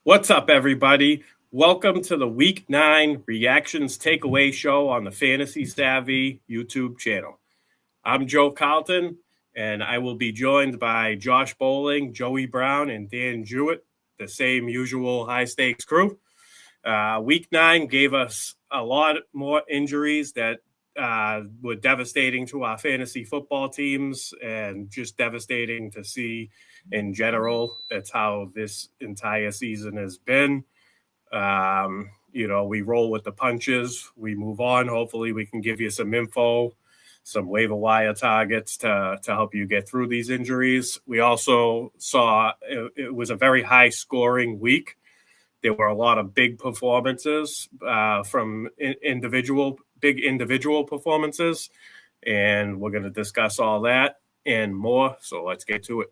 What's up, everybody? Welcome to the Week 9 Reactions Takeaway Show on the Fantasy Savvy YouTube channel. I'm Joe Carlton, and I will be joined by Josh Bowling, Joey Brown, and Dan Jewett, the same usual high-stakes crew. Week 9 gave us a lot more injuries that were devastating to our fantasy football teams and just devastating to see in general. That's how this entire season has been. We roll with the punches. We move on. Hopefully we can give you some info, some waiver wire targets to help you get through these injuries. We also saw it was a very high-scoring week. There were a lot of big performances from individual performances, and we're going to discuss all that and more. So let's get to it.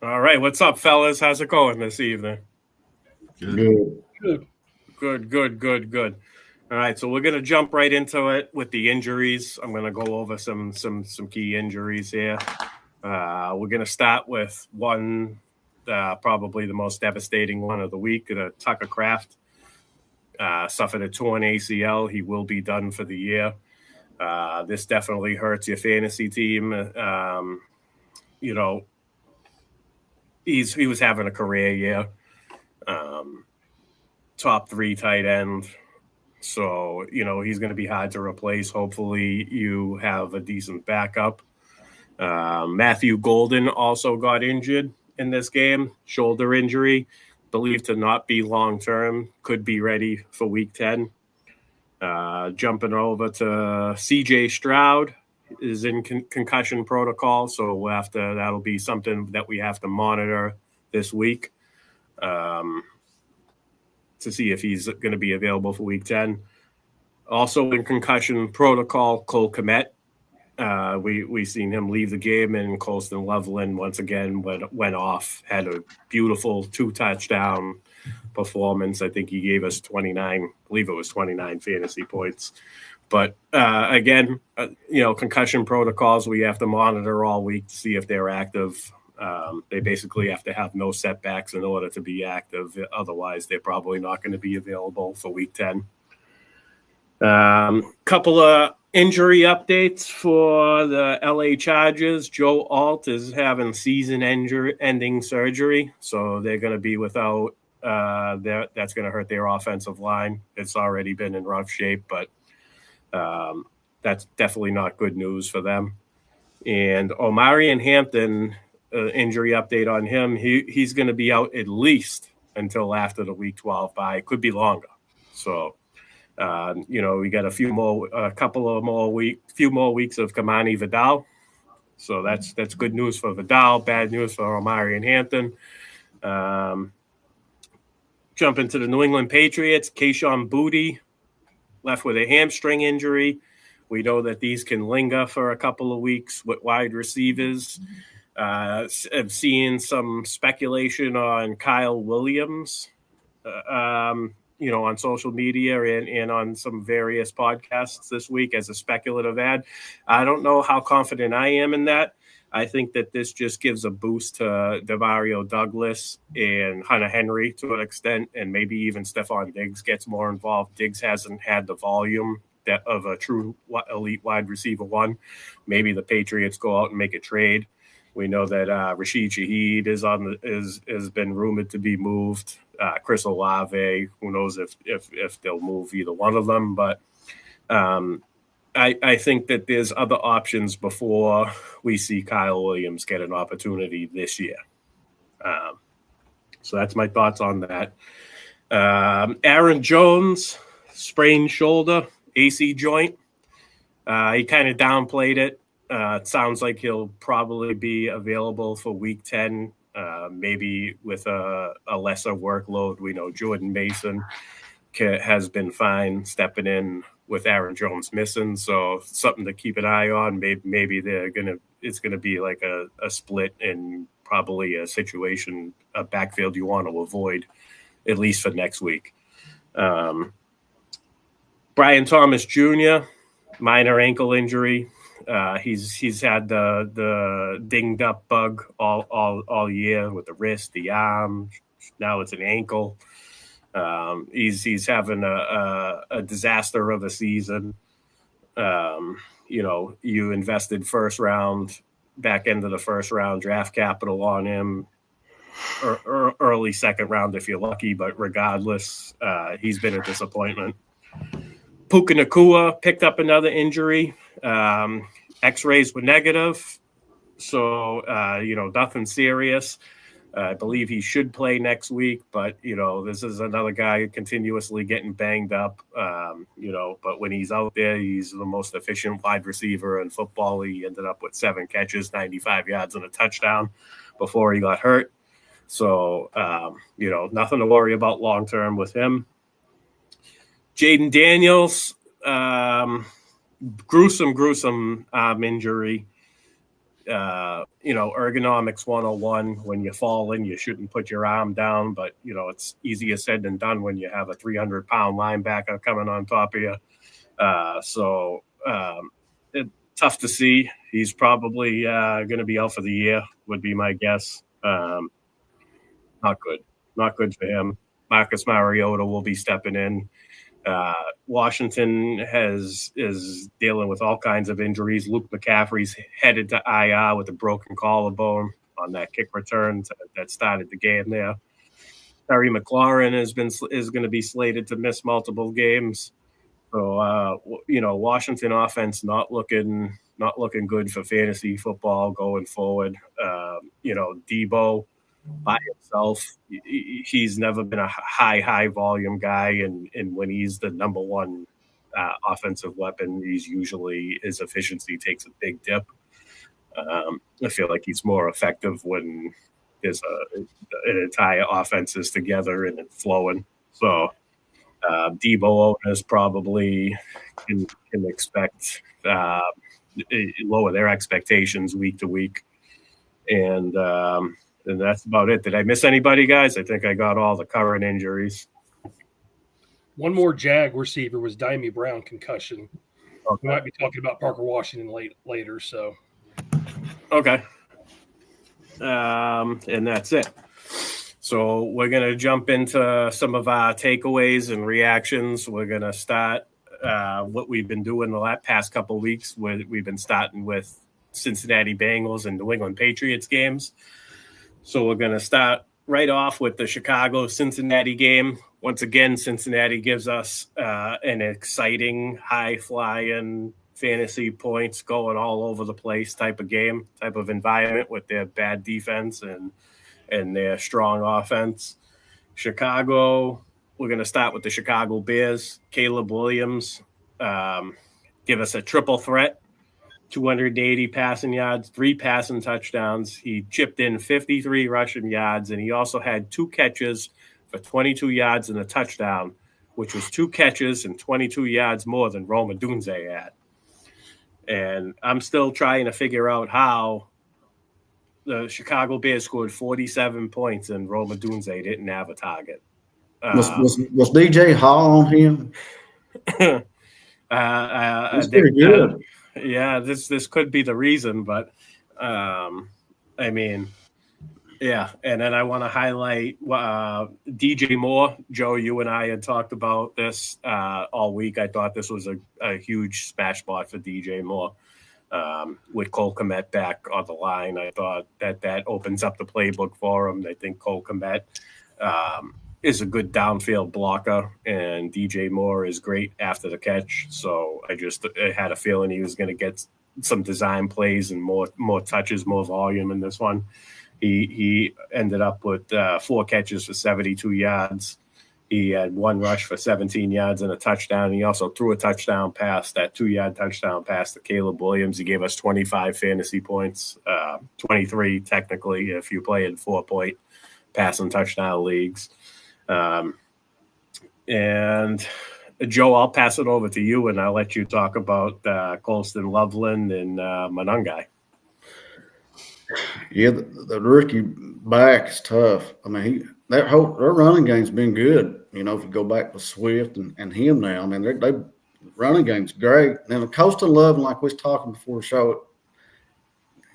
All right, what's up, fellas? How's it going this evening? Good. All right, so we're going to jump right into it with the injuries. I'm going to go over some key injuries here. We're going to start with one, probably the most devastating one of the week. Tucker Kraft suffered a torn ACL. He will be done for the year. This definitely hurts your fantasy team. He was having a career year. Top 3 tight end. So, he's going to be hard to replace. Hopefully you have a decent backup. Matthew Golden also got injured in this game. Shoulder injury, believed to not be long-term. Could be ready for week 10. Jumping over to CJ Stroud is in concussion protocol. So that'll be something that we have to monitor this week. To see if he's going to be available for week 10. Also in concussion protocol, Cole Kmet. We seen him leave the game, and Colston Loveland once again went off, had a beautiful 2-touchdown performance. I think he gave us 29 fantasy points. But again, concussion protocols, we have to monitor all week to see if they're active. They basically have to have no setbacks in order to be active. Otherwise, they're probably not going to be available for week 10. Couple of injury updates for the LA Chargers. Joe Alt is having season-ending surgery, so they're going to be without. That's going to hurt their offensive line. It's already been in rough shape, but that's definitely not good news for them. And Omarion Hampton. Injury update on him. He's going to be out at least until after the week 12 bye. Could be longer. So, we got a few more weeks of Kamani Vidal. So that's good news for Vidal. Bad news for Omarion Hampton. Jump into the New England Patriots. Kayshon Boutte left with a hamstring injury. We know that these can linger for a couple of weeks with wide receivers. I've seen some speculation on Kyle Williams, on social media and on some various podcasts this week as a speculative ad. I don't know how confident I am in that. I think that this just gives a boost to Demario Douglas and Hunter Henry to an extent, and maybe even Stephon Diggs gets more involved. Diggs hasn't had the volume of a true elite wide receiver one. Maybe the Patriots go out and make a trade. We know that Rashid Shaheed has been rumored to be moved. Chris Olave, who knows if they'll move either one of them. But I think that there's other options before we see Kyle Williams get an opportunity this year. So that's my thoughts on that. Aaron Jones, sprained shoulder, AC joint. He kind of downplayed it. It sounds like he'll probably be available for week 10, maybe with a lesser workload. We know Jordan Mason has been fine stepping in with Aaron Jones missing. So something to keep an eye on. Maybe it's gonna be like a split and probably a situation, a backfield you want to avoid, at least for next week. Brian Thomas Jr., minor ankle injury. He's had the dinged up bug all year with the wrist, the arm. Now it's an ankle. He's having a disaster of a season. You invested back end of the first round draft capital on him, or early second round if you're lucky. But regardless, he's been a disappointment. Puka Nacua picked up another injury. X-rays were negative, so nothing serious. I believe he should play next week, but this is another guy continuously getting banged up. But when he's out there, he's the most efficient wide receiver in football. He ended up with 7 catches, 95 yards, and a touchdown before he got hurt. So nothing to worry about long term with him. Jaden Daniels, gruesome injury. Ergonomics 101. When you fall in, you shouldn't put your arm down, but it's easier said than done when you have a 300-pound linebacker coming on top of you. It's tough to see. He's probably going to be out for the year, would be my guess. Not good for him. Marcus Mariota will be stepping in. Washington is dealing with all kinds of injuries. Luke McCaffrey's headed to IR with a broken collarbone on that kick return that started the game there. Terry McLaurin is going to be slated to miss multiple games. So Washington offense not looking good for fantasy football going forward. Debo by himself, he's never been a high volume guy, and when he's the number one offensive weapon, his efficiency takes a big dip. I feel like he's more effective when there's an entire offense is together and it's flowing. So Debo owners probably can expect lower their expectations week to week, and that's about it. Did I miss anybody, guys? I think I got all the current injuries. One more Jag receiver was Dimey Brown concussion. Okay. We might be talking about Parker Washington later. So, okay, and that's it. So we're gonna jump into some of our takeaways and reactions. We're gonna start what we've been doing the past couple of weeks. We've been starting with Cincinnati Bengals and New England Patriots games. So we're going to start right off with the Chicago-Cincinnati game. Once again, Cincinnati gives us an exciting, high-flying fantasy points going all over the place type of game, type of environment with their bad defense and their strong offense. Chicago, we're going to start with the Chicago Bears. Caleb Williams give us a triple threat. 280 passing yards, 3 passing touchdowns. He chipped in 53 rushing yards, and he also had 2 catches for 22 yards and a touchdown, which was 2 catches and 22 yards more than Roma Dunze had. And I'm still trying to figure out how the Chicago Bears scored 47 points and Roma Dunze didn't have a target. Was DJ Hall on him? That's pretty good. Yeah, this could be the reason, but yeah. And then I want to highlight DJ Moore. Joe, you and I had talked about this all week. I thought this was a huge smash spot for DJ Moore with Cole Kmet back on the line. I thought that opens up the playbook for him. I think Cole Kmet is a good downfield blocker, and DJ Moore is great after the catch. So I had a feeling he was going to get some design plays and more touches, more volume in this one. He ended up with 4 catches for 72 yards. He had 1 rush for 17 yards and a touchdown. He also threw a touchdown pass, that 2-yard touchdown pass to Caleb Williams. He gave us 25 fantasy points, 23 technically if you play in 4-point passing touchdown leagues. And Joe, I'll pass it over to you, and I'll let you talk about Colston Loveland and Monungai. Yeah, the rookie back is tough. I mean, their running game's been good. You know, if you go back to Swift and him now, I mean, they running game's great. And the Colston Loveland, like we was talking before the show,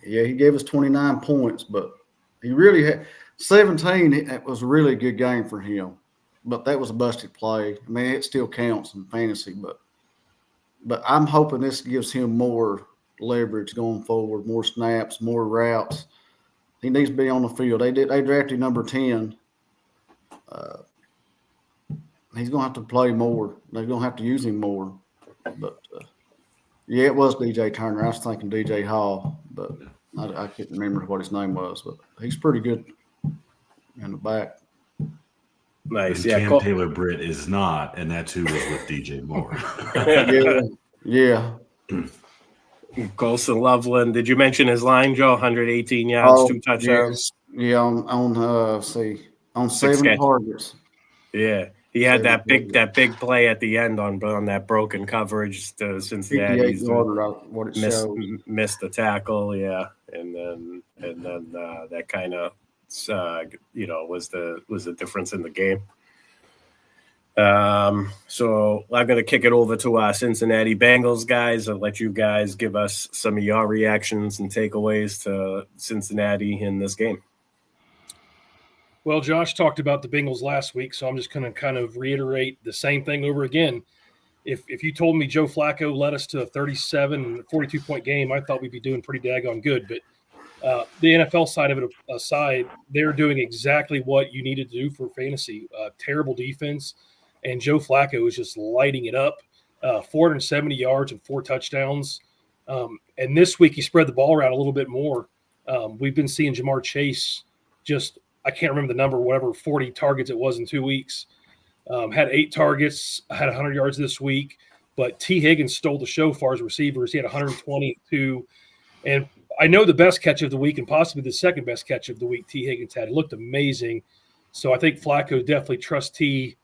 yeah, he gave us 29 points, but he really had 17. It was a really good game for him, but that was a busted play. I mean, it still counts in fantasy, but I'm hoping this gives him more leverage going forward, more snaps, more routes. He needs to be on the field. They drafted number 10. He's going to have to play more. They're going to have to use him more. But, yeah, it was DJ Turner. I was thinking DJ Hall, but I can't remember what his name was. But he's pretty good in the back. Nice. And Cam Taylor-Britt is not, and that's who was with DJ Moore. Yeah. Colston Loveland. Did you mention his line, Joe? 118 yards, 2 touchdowns. Yeah, on 7 targets. Yeah, he had that big play at the end on that broken coverage to Cincinnati. Missed the tackle, yeah, and then that kind of was the difference in the game. So I'm going to kick it over to our Cincinnati Bengals guys. I'll let you guys give us some of your reactions and takeaways to Cincinnati in this game. Well, Josh talked about the Bengals last week, so I'm just going to kind of reiterate the same thing over again. If you told me Joe Flacco led us to a 37, 42-point game, I thought we'd be doing pretty daggone good. But the NFL side of it aside, they're doing exactly what you needed to do for fantasy. Terrible defense. And Joe Flacco is just lighting it up, 470 yards and 4 touchdowns. And this week he spread the ball around a little bit more. We've been seeing Jamar Chase just, I can't remember the number, whatever, 40 targets it was in 2 weeks. Had 8 targets, had 100 yards this week. But T. Higgins stole the show as far as receivers. He had 122. And I know the best catch of the week and possibly the second best catch of the week T. Higgins had. It looked amazing. So I think Flacco definitely trusts T.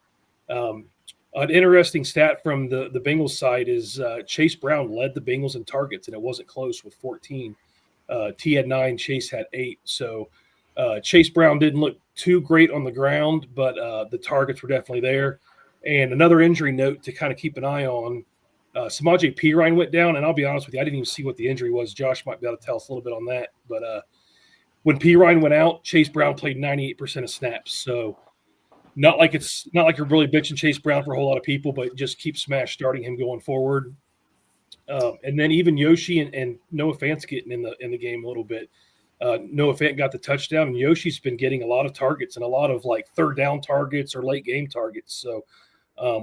An interesting stat from the Bengals side is Chase Brown led the Bengals in targets, and it wasn't close with 14. T had 9, Chase had 8. So Chase Brown didn't look too great on the ground, but the targets were definitely there. And another injury note to kind of keep an eye on, Samaje Perine went down, and I'll be honest with you, I didn't even see what the injury was. Josh might be able to tell us a little bit on that. But when Perine went out, Chase Brown played 98% of snaps. So not like you're really bitching Chase Brown for a whole lot of people, but just keep smash starting him going forward. And then even Yoshi and Noah Fant's getting in the game a little bit. Noah Fant got the touchdown, and Yoshi's been getting a lot of targets and a lot of like third down targets or late game targets. So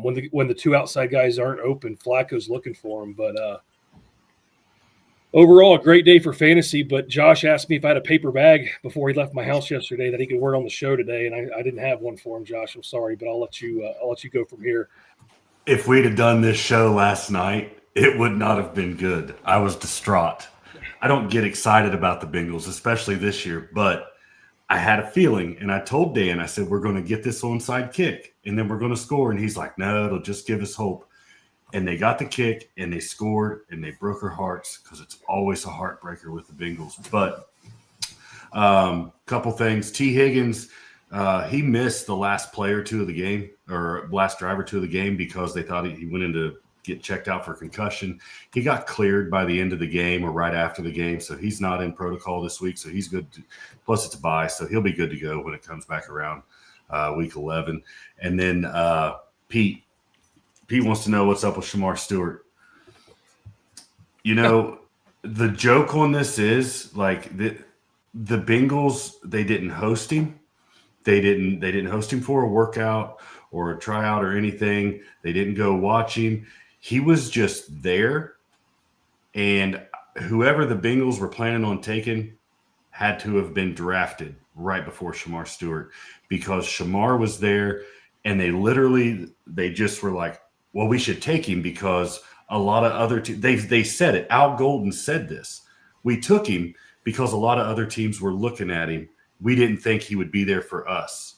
when the 2 outside guys aren't open, Flacco's looking for them. But overall, a great day for fantasy. But Josh asked me if I had a paper bag before he left my house yesterday that he could wear on the show today, and I didn't have one for him, Josh. I'm sorry, but I'll let you go from here. If we'd have done this show last night, it would not have been good. I was distraught. I don't get excited about the Bengals, especially this year, but I had a feeling, and I told Dan, I said, we're going to get this onside kick, and then we're going to score. And he's like, no, it'll just give us hope. And they got the kick, and they scored, and they broke our hearts because it's always a heartbreaker with the Bengals. But couple things. T. Higgins, he missed the last play or two of the game, or last drive or two of the game, because they thought he went in to get checked out for concussion. He got cleared by the end of the game or right after the game, so he's not in protocol this week, so he's good. Plus, it's a bye, so he'll be good to go when it comes back around week 11. And then Pete wants to know what's up with Shamar Stewart. You know, the joke on this is like the Bengals, they didn't host him. They didn't host him for a workout or a tryout or anything. They didn't go watch him. He was just there, and whoever the Bengals were planning on taking had to have been drafted right before Shamar Stewart, because Shamar was there, and they just were like, well, we should take him because a lot of other they said it. Al Golden said this. We took him because a lot of other teams were looking at him. We didn't think he would be there for us.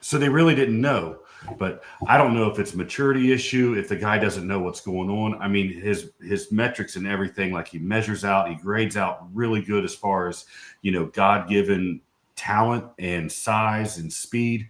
So they really didn't know. But I don't know if it's a maturity issue, if the guy doesn't know what's going on. I mean, his metrics and everything, like he measures out, he grades out really good as far as, God-given talent and size and speed.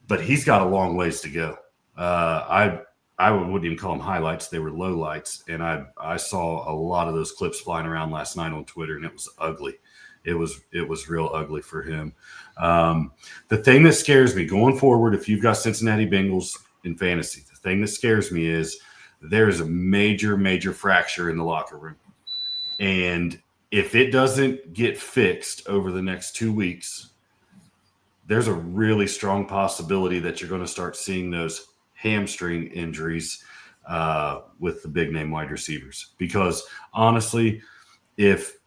But he's got a long ways to go. I wouldn't even call them highlights. They were lowlights. And I saw a lot of those clips flying around last night on Twitter, and it was ugly. It was real ugly for him. The thing that scares me going forward, if you've got Cincinnati Bengals in fantasy, the thing that scares me is there's a major, major fracture in the locker room. And if it doesn't get fixed over the next 2 weeks, there's a really strong possibility that you're going to start seeing those hamstring injuries with the big name wide receivers. Because honestly, if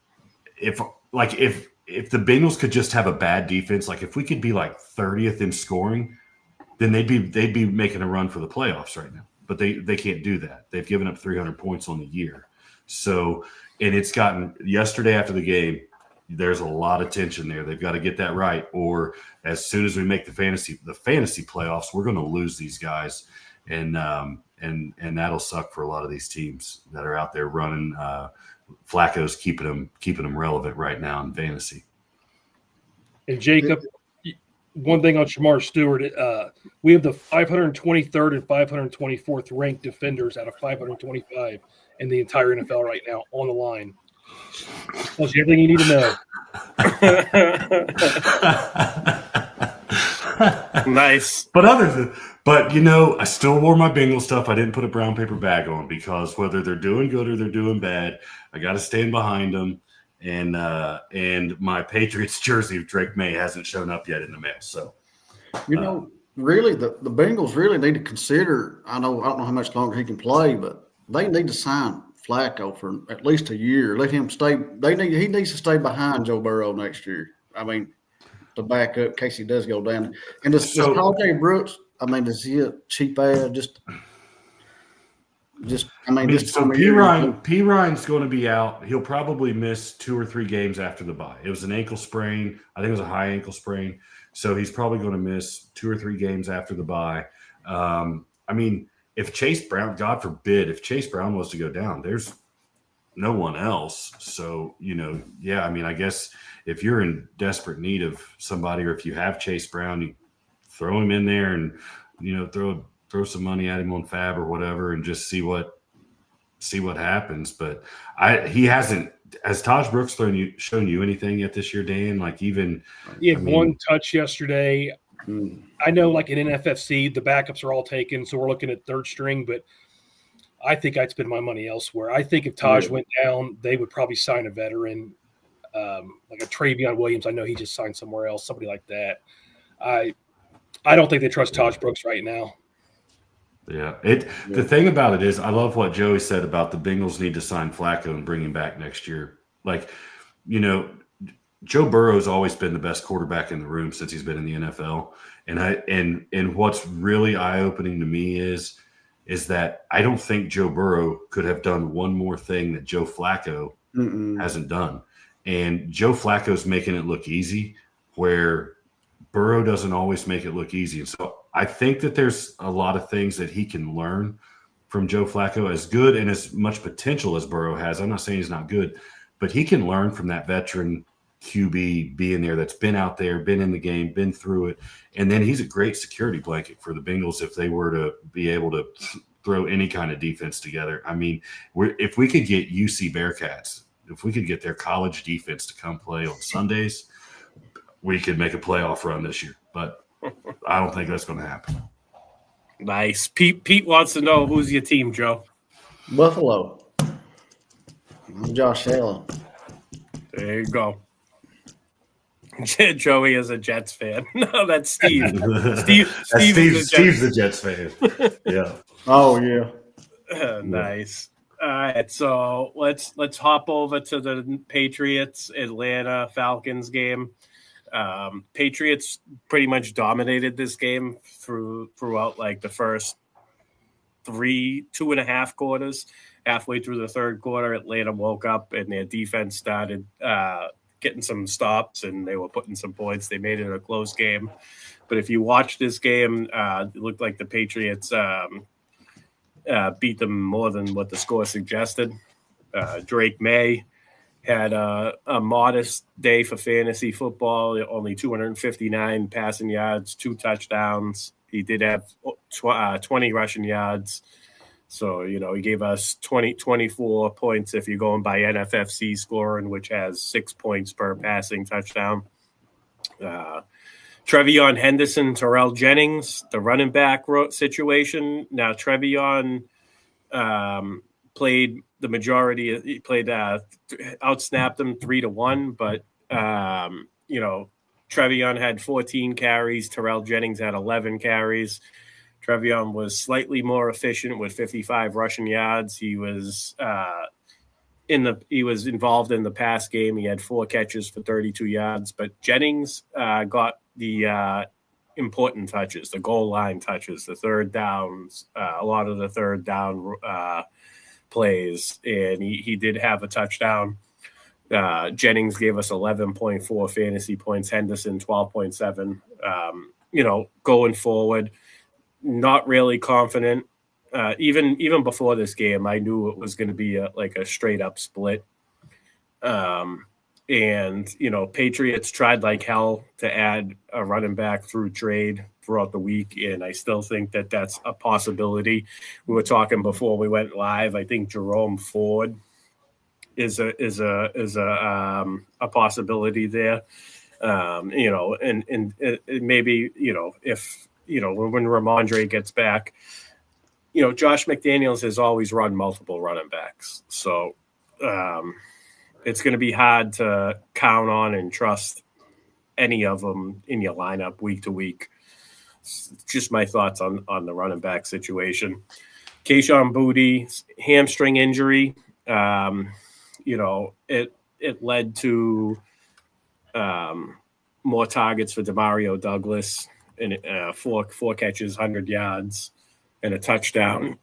the Bengals could just have a bad defense, like if we could be like 30th in scoring, then they'd be making a run for the playoffs right now. But they can't do that. They've given up 300 points on the year. So, and it's gotten yesterday after the game, there's a lot of tension there. They've got to get that right, or as soon as we make the fantasy playoffs, we're going to lose these guys, and that'll suck for a lot of these teams that are out there running. Flacco's keeping them relevant right now in fantasy. And Jacob, one thing on Shamar Stewart, we have the 523rd and 524th ranked defenders out of 525 in the entire NFL right now on the line. Tells you everything you need to know. Nice. But I still wore my Bengal stuff. I didn't put a brown paper bag on because whether they're doing good or they're doing bad, I got to stand behind them. And my Patriots jersey of Drake May hasn't shown up yet in the mail. So, really, the Bengals really need to consider. I don't know how much longer he can play, but they need to sign Flacco for at least a year. Let him stay. He needs to stay behind Joe Burrow next year. I mean, to back up in case he does go down. And does Tajay Brooks? I mean, is he a cheap ass? P. Ryan's going to be out. He'll probably miss 2 or 3 games after the bye. It was an ankle sprain. I think it was a high ankle sprain. So he's probably going to miss 2 or 3 games after the bye. I mean, if Chase Brown, God forbid, if Chase Brown was to go down, there's no one else. So, I mean, I guess if you're in desperate need of somebody, or if you have Chase Brown, you throw him in there and, throw some money at him on FAAB or whatever and just see what happens. But he hasn't. Has Taj Brooks shown you anything yet this year, Dan? Like even he had one touch yesterday. I know, like in NFFC, the backups are all taken, so we're looking at third string. But I think I'd spend my money elsewhere. I think if Taj went down, they would probably sign a veteran, like a Travion Williams. I know he just signed somewhere else, somebody like that. I don't think they trust Taj Brooks right now. Yeah. The thing about it is, I love what Joey said about the Bengals need to sign Flacco and bring him back next year. Like, Joe Burrow's always been the best quarterback in the room since he's been in the NFL. And what's really eye-opening to me is that I don't think Joe Burrow could have done one more thing that Joe Flacco hasn't done. And Joe Flacco's making it look easy, where Burrow doesn't always make it look easy. And so I think that there's a lot of things that he can learn from Joe Flacco, as good and as much potential as Burrow has. I'm not saying he's not good, but he can learn from that veteran QB being there that's been out there, been in the game, been through it. And then he's a great security blanket for the Bengals if they were to be able to throw any kind of defense together. I mean, if we could get UC Bearcats, if we could get their college defense to come play on Sundays, we could make a playoff run this year. But I don't think that's going to happen. Nice. Pete wants to know, who's your team, Joe? Buffalo. I'm Josh Allen. There you go. Joey is a Jets fan. No, that's Steve. Steve's the Jets fan. Yeah. Oh, yeah. Nice. All right, so let's hop over to the Patriots Atlanta Falcons game. Patriots pretty much dominated this game throughout like the first 2.5 quarters. Halfway through the third quarter, Atlanta woke up and their defense started getting some stops and they were putting some points. They made it a close game. But if you watch this game, it looked like the Patriots beat them more than what the score suggested. Drake May had a modest day for fantasy football, only 259 passing yards, 2 touchdowns. He did have 20 rushing yards. So, he gave us 24 points if you're going by NFFC scoring, which has 6 points per passing touchdown. Trevion Henderson, Terrell Jennings, the running back situation. Now, Trevion played the majority. He played outsnapped them 3-1, but Trevion had 14 carries. Terrell Jennings had 11 carries. Trevion was slightly more efficient with 55 rushing yards. He was involved in the pass game. He had 4 catches for 32 yards, but Jennings got the important touches, the goal line touches, the third downs, a lot of the third down plays, and he did have a touchdown. Jennings gave us 11.4 fantasy points, Henderson 12.7. Going forward, not really confident. Even before this game, I knew it was going to be a straight up split. Patriots tried like hell to add a running back through trade throughout the week, and I still think that that's a possibility. We were talking before we went live. I think Jerome Ford is a possibility there. And maybe if when Ramondre gets back, Josh McDaniels has always run multiple running backs, so it's going to be hard to count on and trust any of them in your lineup week to week. It's just my thoughts on the running back situation. Kayshon Boutte, hamstring injury. It led to more targets for Demario Douglas and 4 catches, 100 yards, and a touchdown.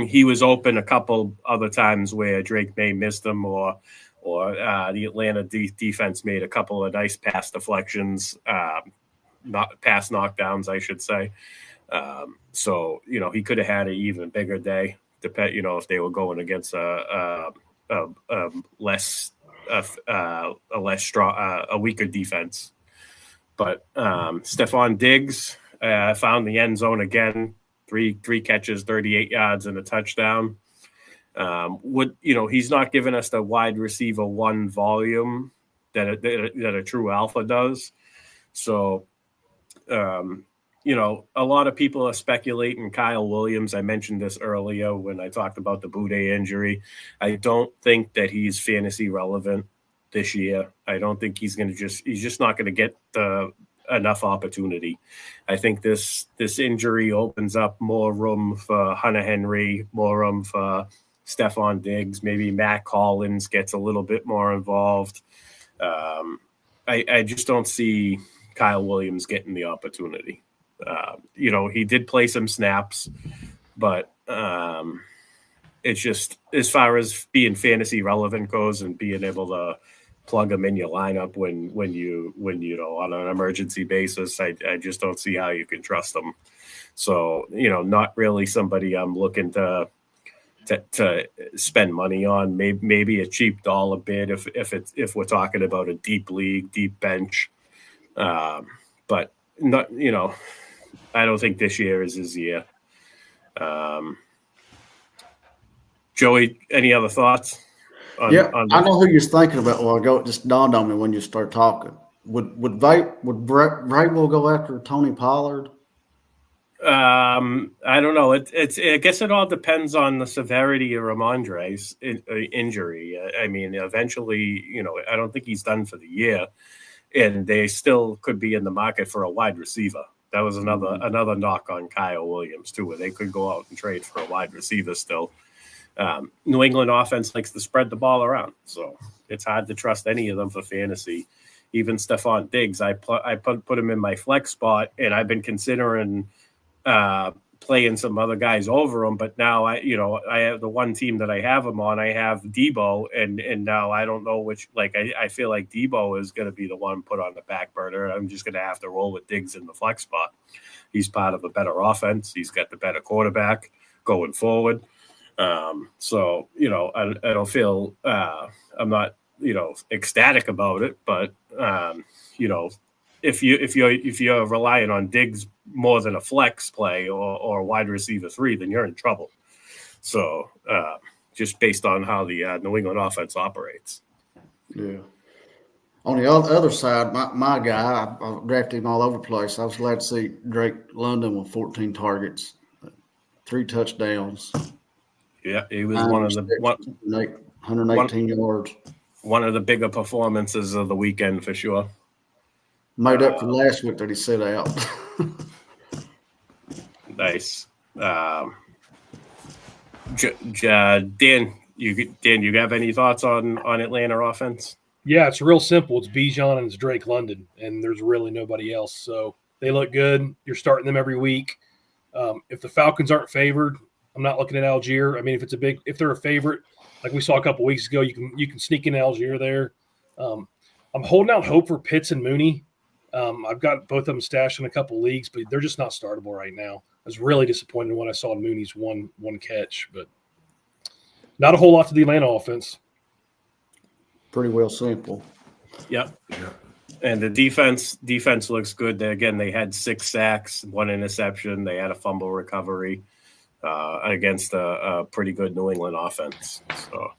He was open a couple other times where Drake May missed him, or the Atlanta defense made a couple of nice pass deflections, pass knockdowns, I should say. So he could have had an even bigger day, if they were going against a weaker defense. But Stephon Diggs found the end zone again, three catches, 38 yards, and a touchdown. He's not giving us the wide receiver 1 volume that a true alpha does. So, a lot of people are speculating Kyle Williams. I mentioned this earlier when I talked about the Boutte injury. I don't think that he's fantasy relevant this year. I don't think he's just not going to get enough opportunity. I think this injury opens up more room for Hunter Henry, more room for Stephon Diggs. Maybe Matt Collins gets a little bit more involved. I just don't see Kyle Williams getting the opportunity. He did play some snaps, but it's just as far as being fantasy relevant goes and being able to plug them in your lineup when you on an emergency basis, I just don't see how you can trust them. So not really somebody I'm looking to spend money on. Maybe a cheap dollar bid if we're talking about a deep league, deep bench, but not I don't think this year is his year. Joey, any other thoughts? I know who you're thinking about. Well, it just dawned on me when you start talking. Would Vrabel go after Tony Pollard? I don't know. I guess it all depends on the severity of Ramondre's injury. I mean, eventually, I don't think he's done for the year, and they still could be in the market for a wide receiver. That was another knock on Kyle Williams too, where they could go out and trade for a wide receiver still. New England offense likes to spread the ball around, so it's hard to trust any of them for fantasy. Even Stephon Diggs, I put him in my flex spot, and I've been considering playing some other guys over him. But now I have the one team that I have him on. I have Debo, and now I don't know which. Like I feel like Debo is going to be the one put on the back burner. I'm just going to have to roll with Diggs in the flex spot. He's part of a better offense. He's got the better quarterback going forward. So I don't feel I'm not ecstatic about it, but if you're relying on Diggs more than a flex play or wide receiver 3, then you're in trouble. So just based on how the New England offense operates. Yeah. On the other side, my guy, I drafted him all over the place. I was glad to see Drake London with 14 targets, 3 touchdowns. Yeah, he was one of the 118 yards. One of the bigger performances of the weekend for sure. Made up for last week that he set out. Nice. Dan, you have any thoughts on Atlanta offense? Yeah, it's real simple. It's Bijan and it's Drake London, and there's really nobody else. So they look good. You're starting them every week. If the Falcons aren't favored, I'm not looking at Algier. I mean, if they're a favorite, like we saw a couple weeks ago, you can sneak in Algier there. I'm holding out hope for Pitts and Mooney. I've got both of them stashed in a couple leagues, but they're just not startable right now. I was really disappointed when I saw Mooney's one catch, but not a whole lot to the Atlanta offense. Pretty well simple. Yep. And the defense looks good. They had 6 sacks, 1 interception. They had a fumble recovery against a pretty good New England offense. So,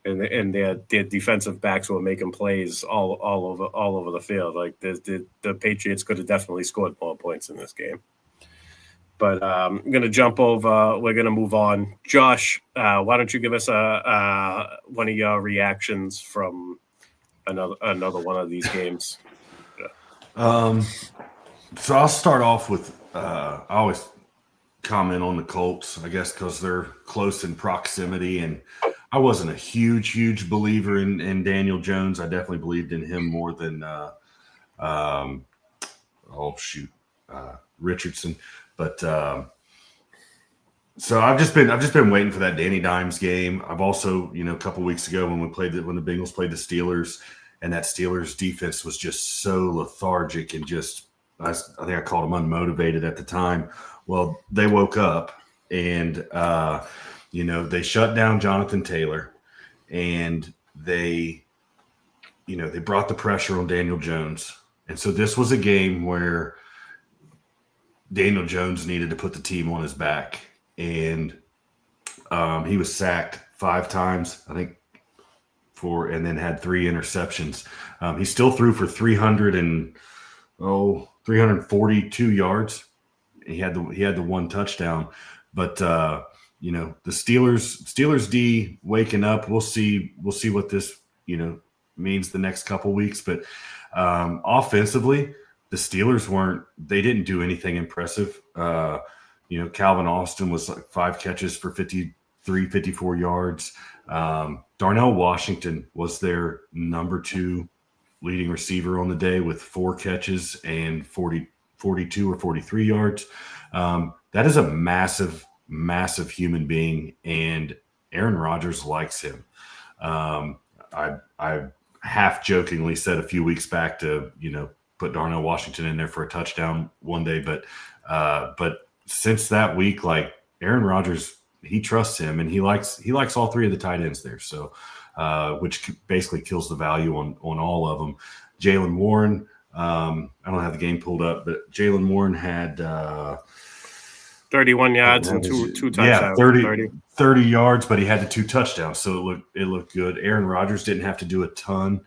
and their defensive backs were making plays all over the field. Like the Patriots could have definitely scored more points in this game. But I'm going to jump over. We're going to move on. Josh, why don't you give us one of your reactions from another one of these games? So I'll start off with I always comment on the Colts, I guess, because they're close in proximity. And I wasn't a huge believer in Daniel Jones. I definitely believed in him more than Richardson. But so I've just been waiting for that Danny Dimes game. I've also, a couple weeks ago when the Bengals played the Steelers, and that Steelers defense was just so lethargic and just I think I called them unmotivated at the time. Well, they woke up and they shut down Jonathan Taylor, and they brought the pressure on Daniel Jones. And so this was a game where Daniel Jones needed to put the team on his back, and he was sacked 5 times, I think, and then had 3 interceptions. He still threw for 342 yards. He had the 1 touchdown, but the Steelers D waking up. We'll see what this means the next couple weeks, but offensively, the Steelers didn't do anything impressive. Calvin Austin was like 5 catches for 54 yards. Darnell Washington was their number 2 leading receiver on the day with 4 catches and 42 or 43 yards. That is a massive human being, and Aaron Rodgers likes him. I half jokingly said a few weeks back to, put Darnell Washington in there for a touchdown one day. But since that week, like Aaron Rodgers, he trusts him, and he likes all 3 of the tight ends there. So, which basically kills the value on all of them. Jaylen Warren, I don't have the game pulled up, but Jaylen Warren had 31 yards and two touchdowns. Yeah, 30 yards, but he had the 2 touchdowns, so it looked good. Aaron Rodgers didn't have to do a ton.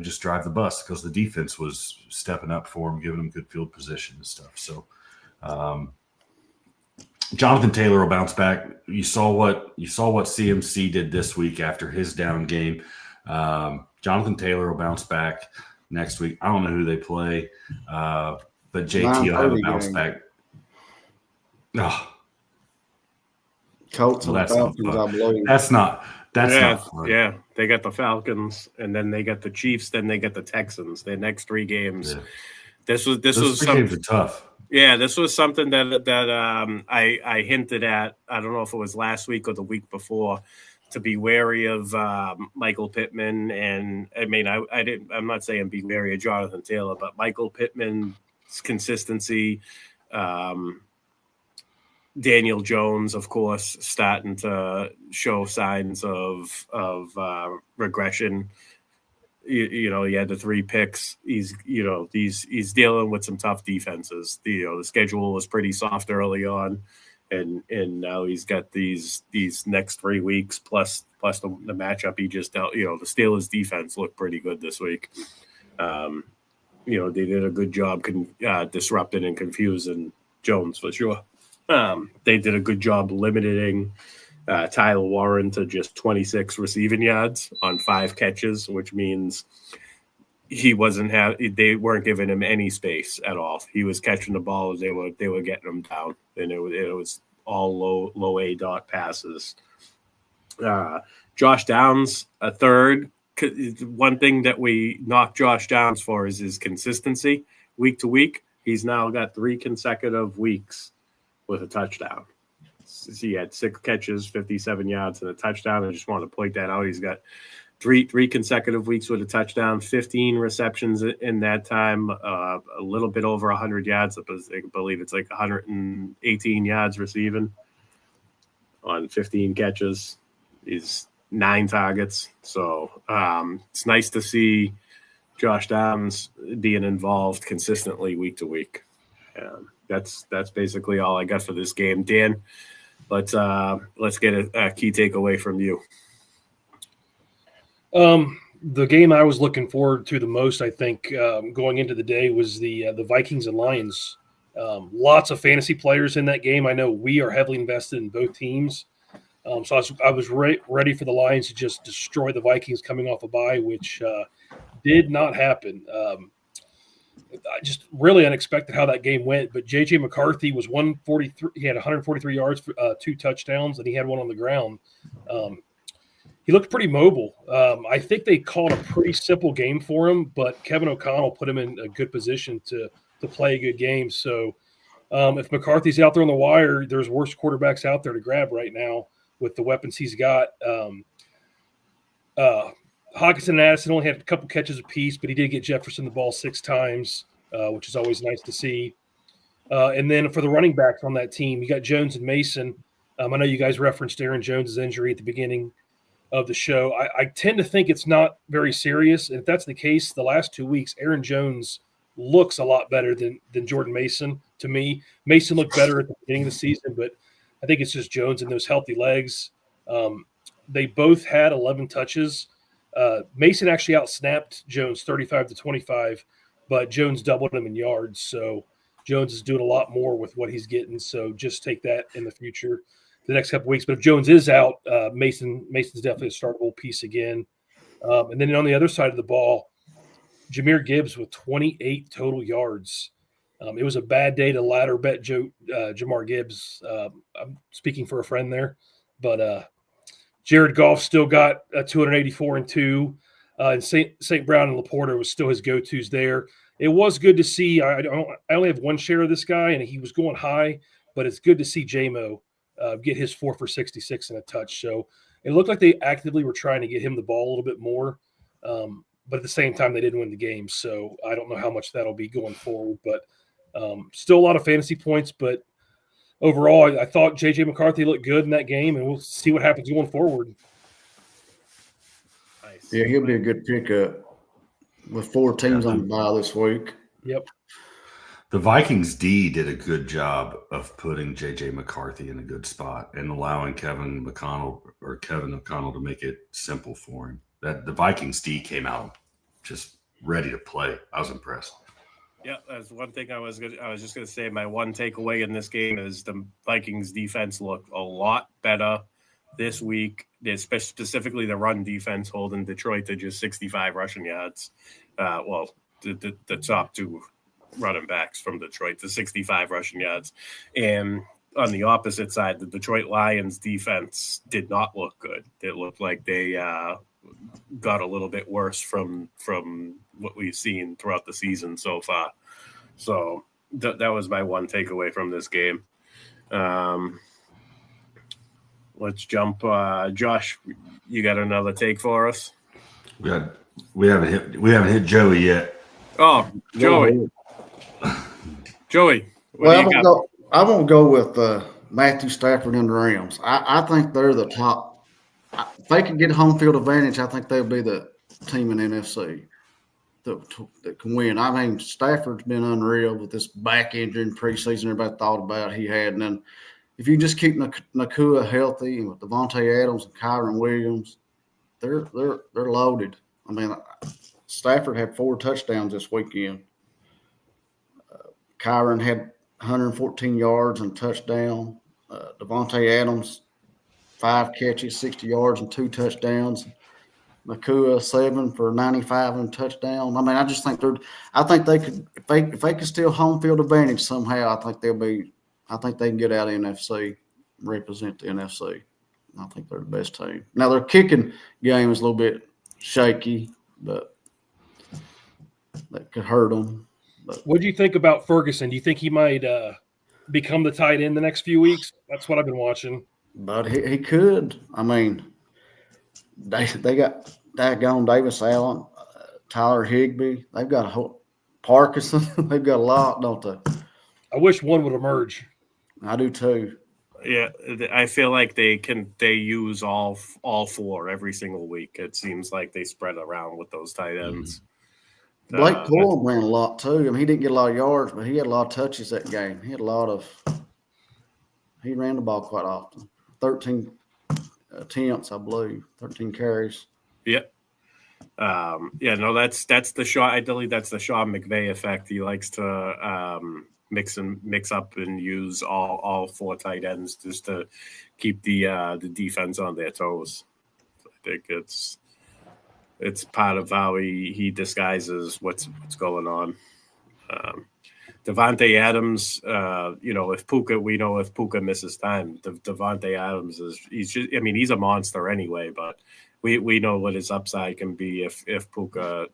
Just drive the bus because the defense was stepping up for him, giving him good field position and stuff. So, Jonathan Taylor will bounce back. You saw what CMC did this week after his down game. Jonathan Taylor will bounce back next week. I don't know who they play, but JT will have a bounce back. Oh. Colts and Falcons, I believe. That's not fun. Yeah, they got the Falcons, and then they got the Chiefs, then they got the Texans. Their next 3 games. Yeah. This was 3 games are tough. Yeah, this was something that I hinted at. I don't know if it was last week or the week before, to be wary of Michael Pittman, and I mean I'm not saying be wary of Jonathan Taylor, but Michael Pittman's consistency. Daniel Jones, of course, starting to show signs of regression. He had the 3 picks. He's dealing with some tough defenses. The schedule was pretty soft early on, and now he's got these next 3 weeks plus the matchup he just dealt. The Steelers defense looked pretty good this week. They did a good job disrupting and confusing Jones for sure. They did a good job limiting Tyler Warren to just 26 receiving yards on 5 catches, which means they weren't giving him any space at all. He was catching the ball, they were getting him down, and it was all low A dot passes. Josh Downs, a third. One thing that we knock Josh Downs for is his consistency week to week. He's now got 3 consecutive weeks with a touchdown. He had 6 catches, 57 yards, and a touchdown. I just want to point that out. He's got three consecutive weeks with a touchdown, 15 receptions in that time, a little bit over 100 yards. I believe it's like 118 yards receiving on 15 catches. He's 9 targets. So it's nice to see Josh Downs being involved consistently week to week. That's basically all I got for this game. Dan, let's get a key takeaway from you. The game I was looking forward to the most, I think, going into the day was the Vikings and Lions. Lots of fantasy players in that game. I know we are heavily invested in both teams. So I was ready for the Lions to just destroy the Vikings coming off a bye, which did not happen. Just really unexpected how that game went. But J.J. McCarthy was 143. He had 143 yards for 2 touchdowns, and he had one on the ground. He looked pretty mobile. I think they called a pretty simple game for him, but Kevin O'Connell put him in a good position to play a good game. So if McCarthy's out there on the wire, there's worse quarterbacks out there to grab right now with the weapons he's got. Hawkinson and Addison only had a couple catches apiece, but he did get Jefferson the ball 6 times, which is always nice to see. And then for the running backs on that team, you got Jones and Mason. I know you guys referenced Aaron Jones' injury at the beginning of the show. I tend to think it's not very serious. And if that's the case, the last 2 weeks, Aaron Jones looks a lot better than Jordan Mason to me. Mason looked better at the beginning of the season, but I think it's just Jones and those healthy legs. They both had 11 touches. Mason actually outsnapped Jones 35-25, but Jones doubled him in yards. So Jones is doing a lot more with what he's getting. So just take that in the future, the next couple of weeks. But if Jones is out, Mason's definitely a startable piece again. And then on the other side of the ball, Jahmyr Gibbs with 28 total yards. It was a bad day to ladder bet Jahmyr Gibbs. I'm speaking for a friend there, but Jared Goff still got 284 and 2, and St. Brown and Laporta was still his go-tos there. It was good to see. I only have one share of this guy, and he was going high, but it's good to see J-Mo get his 4 for 66 and a touch. So it looked like they actively were trying to get him the ball a little bit more, but at the same time, they didn't win the game. So I don't know how much that'll be going forward, but still a lot of fantasy points. But overall, I thought J.J. McCarthy looked good in that game, and we'll see what happens going forward. Nice. Yeah, he'll be a good pickup with 4 teams on the bye this week. Yep. The Vikings D did a good job of putting J.J. McCarthy in a good spot and allowing Kevin O'Connell to make it simple for him. That the Vikings D came out just ready to play. I was impressed. Yeah, that's one thing I was just going to say. My one takeaway in this game is the Vikings defense looked a lot better this week, specifically the run defense, holding Detroit to just 65 rushing yards. The top 2 running backs from Detroit to 65 rushing yards. And on the opposite side, the Detroit Lions defense did not look good. It looked like they got a little bit worse from what we've seen throughout the season so far. So that was my one takeaway from this game. Let's jump. Josh, you got another take for us? We haven't hit Joey yet. Oh, Joey. Joey, well, I won't go with Matthew Stafford and the Rams. I think they're the top. If they can get home field advantage, I think they'll be the team in NFC that can win. I mean, Stafford's been unreal with this back injury in preseason. Everybody thought about he had, and then if you just keep Nakua healthy and with Devontae Adams and Kyron Williams, they're loaded. I mean, Stafford had 4 touchdowns this weekend. Kyron had 114 yards and touchdown. Devontae Adams, 5 catches, 60 yards and 2 touchdowns. Nakua 7 for 95 and touchdown. I mean, I just think they could if they could steal home field advantage somehow. I think they can get out of NFC, represent the NFC. I think they're the best team. Now their kicking game is a little bit shaky, but that could hurt them. What do you think about Ferguson? Do you think he might become the tight end the next few weeks? That's what I've been watching. But he could. I mean, they got daggone Davis Allen, Tyler Higbee. They've got a whole Parkinson. They've got a lot, don't they? I wish one would emerge. I do too. Yeah, I feel like they use all 4 every single week. It seems like they spread around with those tight ends. Blake Corum ran a lot too. I mean, he didn't get a lot of yards, but he had a lot of touches that game. He ran the ball quite often. 13 attempts, I believe. 13 carries. Yep. That's the Sean. I believe that's the Sean McVay effect. He likes to mix up and use all 4 tight ends just to keep the defense on their toes. So I think it's part of how he disguises what's going on. Devontae Adams, if Puka misses time, Devontae Adams he's a monster anyway, but we know what his upside can be if Puka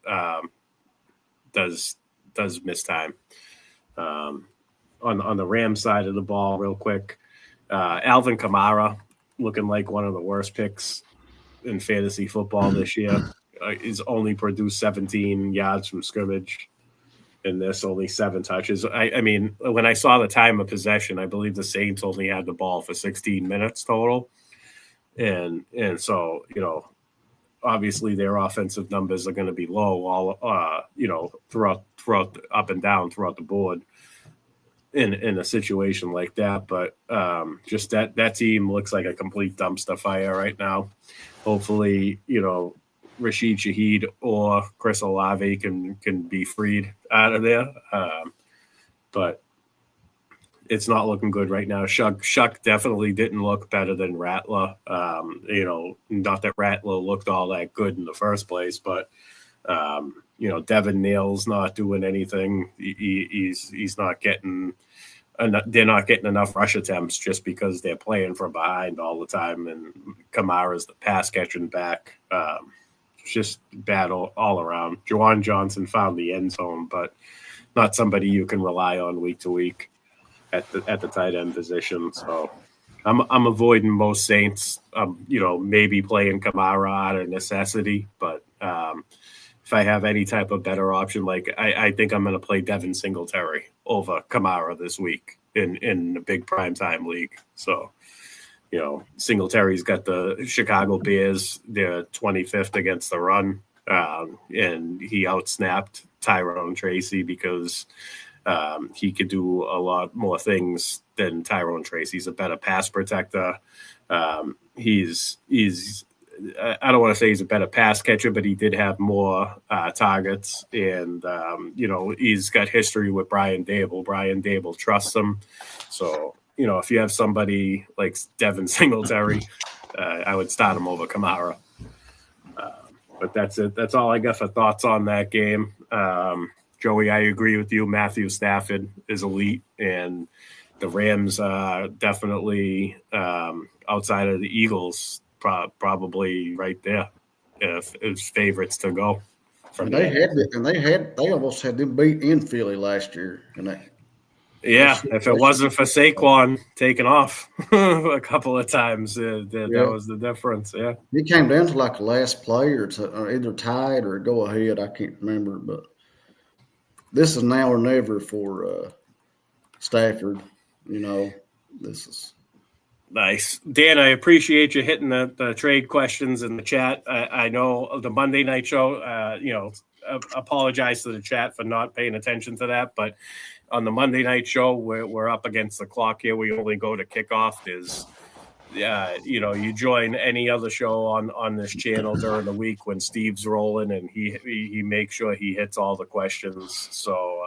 does miss time. On the Rams side of the ball, real quick, Alvin Kamara looking like one of the worst picks in fantasy football this year. He's only produced 17 yards from scrimmage, and there's only 7 touches. I mean, when I saw the time of possession, I believe the Saints only had the ball for 16 minutes total, and so obviously their offensive numbers are going to be low all throughout up and down throughout the board in a situation like that. But just that team looks like a complete dumpster fire right now. Hopefully, Rashid Shaheed or Chris Olave can be freed out of there. But it's not looking good right now. Shuck definitely didn't look better than Rattler. Not that Rattler looked all that good in the first place, but Devin Neal's not doing anything. He's not getting. They're not getting enough rush attempts just because they're playing from behind all the time, and Kamara's the pass catching back. Just bad all around. Juwan Johnson found the end zone, but not somebody you can rely on week to week at the tight end position. So I'm avoiding most Saints. Maybe playing Kamara out of necessity, but if I have any type of better option, like I think I'm going to play Devin Singletary over Kamara this week in the big primetime league. So, Singletary's got the Chicago Bears. They're 25th against the run, and he outsnapped Tyrone Tracy because he could do a lot more things than Tyrone Tracy. He's a better pass protector. He's I don't want to say he's a better pass catcher, but he did have more targets, and he's got history with Brian Dable. Brian Dable trusts him, so if you have somebody like Devin Singletary, I would start him over Kamara. But that's it. That's all I got for thoughts on that game. Joey, I agree with you. Matthew Stafford is elite, and the Rams are definitely outside of the Eagles. Probably right there as favorites to go. They almost had them beat in Philly last year, and Yeah, if it wasn't for Saquon taking off a couple of times, that was the difference. Yeah, it came down to like the last play or either tied or go ahead. I can't remember, but this is now or never for Stafford. This is nice. Dan, I appreciate you hitting the trade questions in the chat. I know the Monday night show, apologize to the chat for not paying attention to that, but on the Monday night show, we're up against the clock here. We only go to kickoff. You join any other show on this channel during the week when Steve's rolling, and he makes sure he hits all the questions. So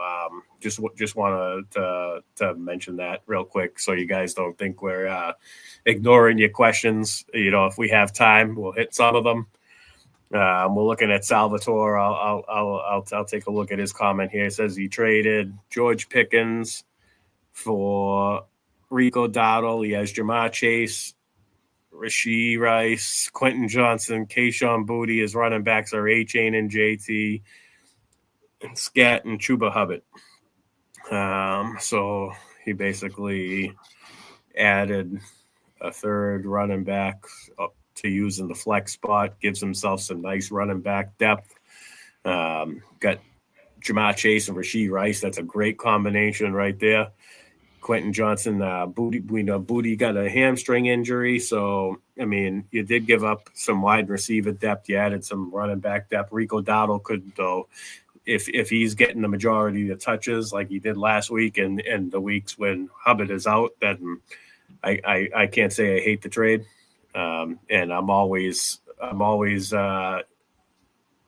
just wanted to mention that real quick, so you guys don't think we're ignoring your questions. If we have time, we'll hit some of them. We're looking at Salvatore. I'll take a look at his comment here. It says he traded George Pickens for Rico Dowdle. He has Jamar Chase, Rashee Rice, Quentin Johnson, Kayshon Boutte. His running backs are A-Chain and JT, and Scat and Chuba Hubbard. So he basically added a third running back up to use in the flex spot, gives himself some nice running back depth. Got Jamar Chase and Rashee Rice. That's a great combination right there. Quentin Johnson, Boutte, we know Boutte got a hamstring injury. So, you did give up some wide receiver depth. You added some running back depth. Rico Dowdle could, though, if he's getting the majority of the touches like he did last week and the weeks when Hubbard is out, then I can't say I hate the trade. And I'm always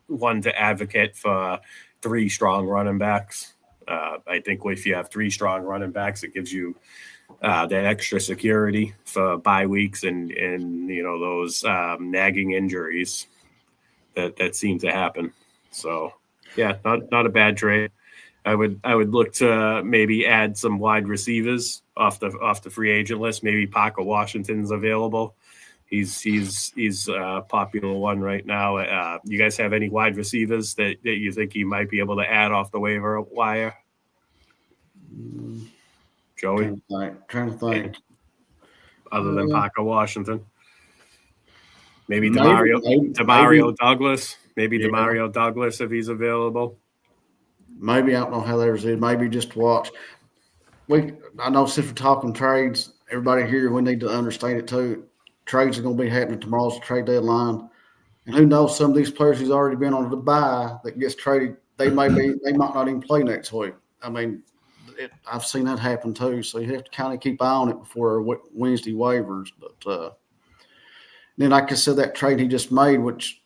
one to advocate for 3 strong running backs. I think if you have 3 strong running backs, it gives you that extra security for bye weeks and those nagging injuries that seem to happen. So yeah, not a bad trade. I would look to maybe add some wide receivers off the free agent list. Maybe Parker Washington's available. He's a popular one right now. You guys have any wide receivers that you think you might be able to add off the waiver wire? Joey? Trying to think. Other than Parker Washington. Maybe Demario Douglas. Maybe Demario Douglas if he's available. Maybe, I don't know how theirs is. Maybe just watch. I know since we're talking trades, everybody here, we need to understand it too. Trades are going to be happening tomorrow's the trade deadline, and who knows? Some of these players who's already been on the bye that gets traded, they might not even play next week. I've seen that happen too. So you have to kind of keep eye on it before Wednesday waivers. But then, like I said, that trade he just made, which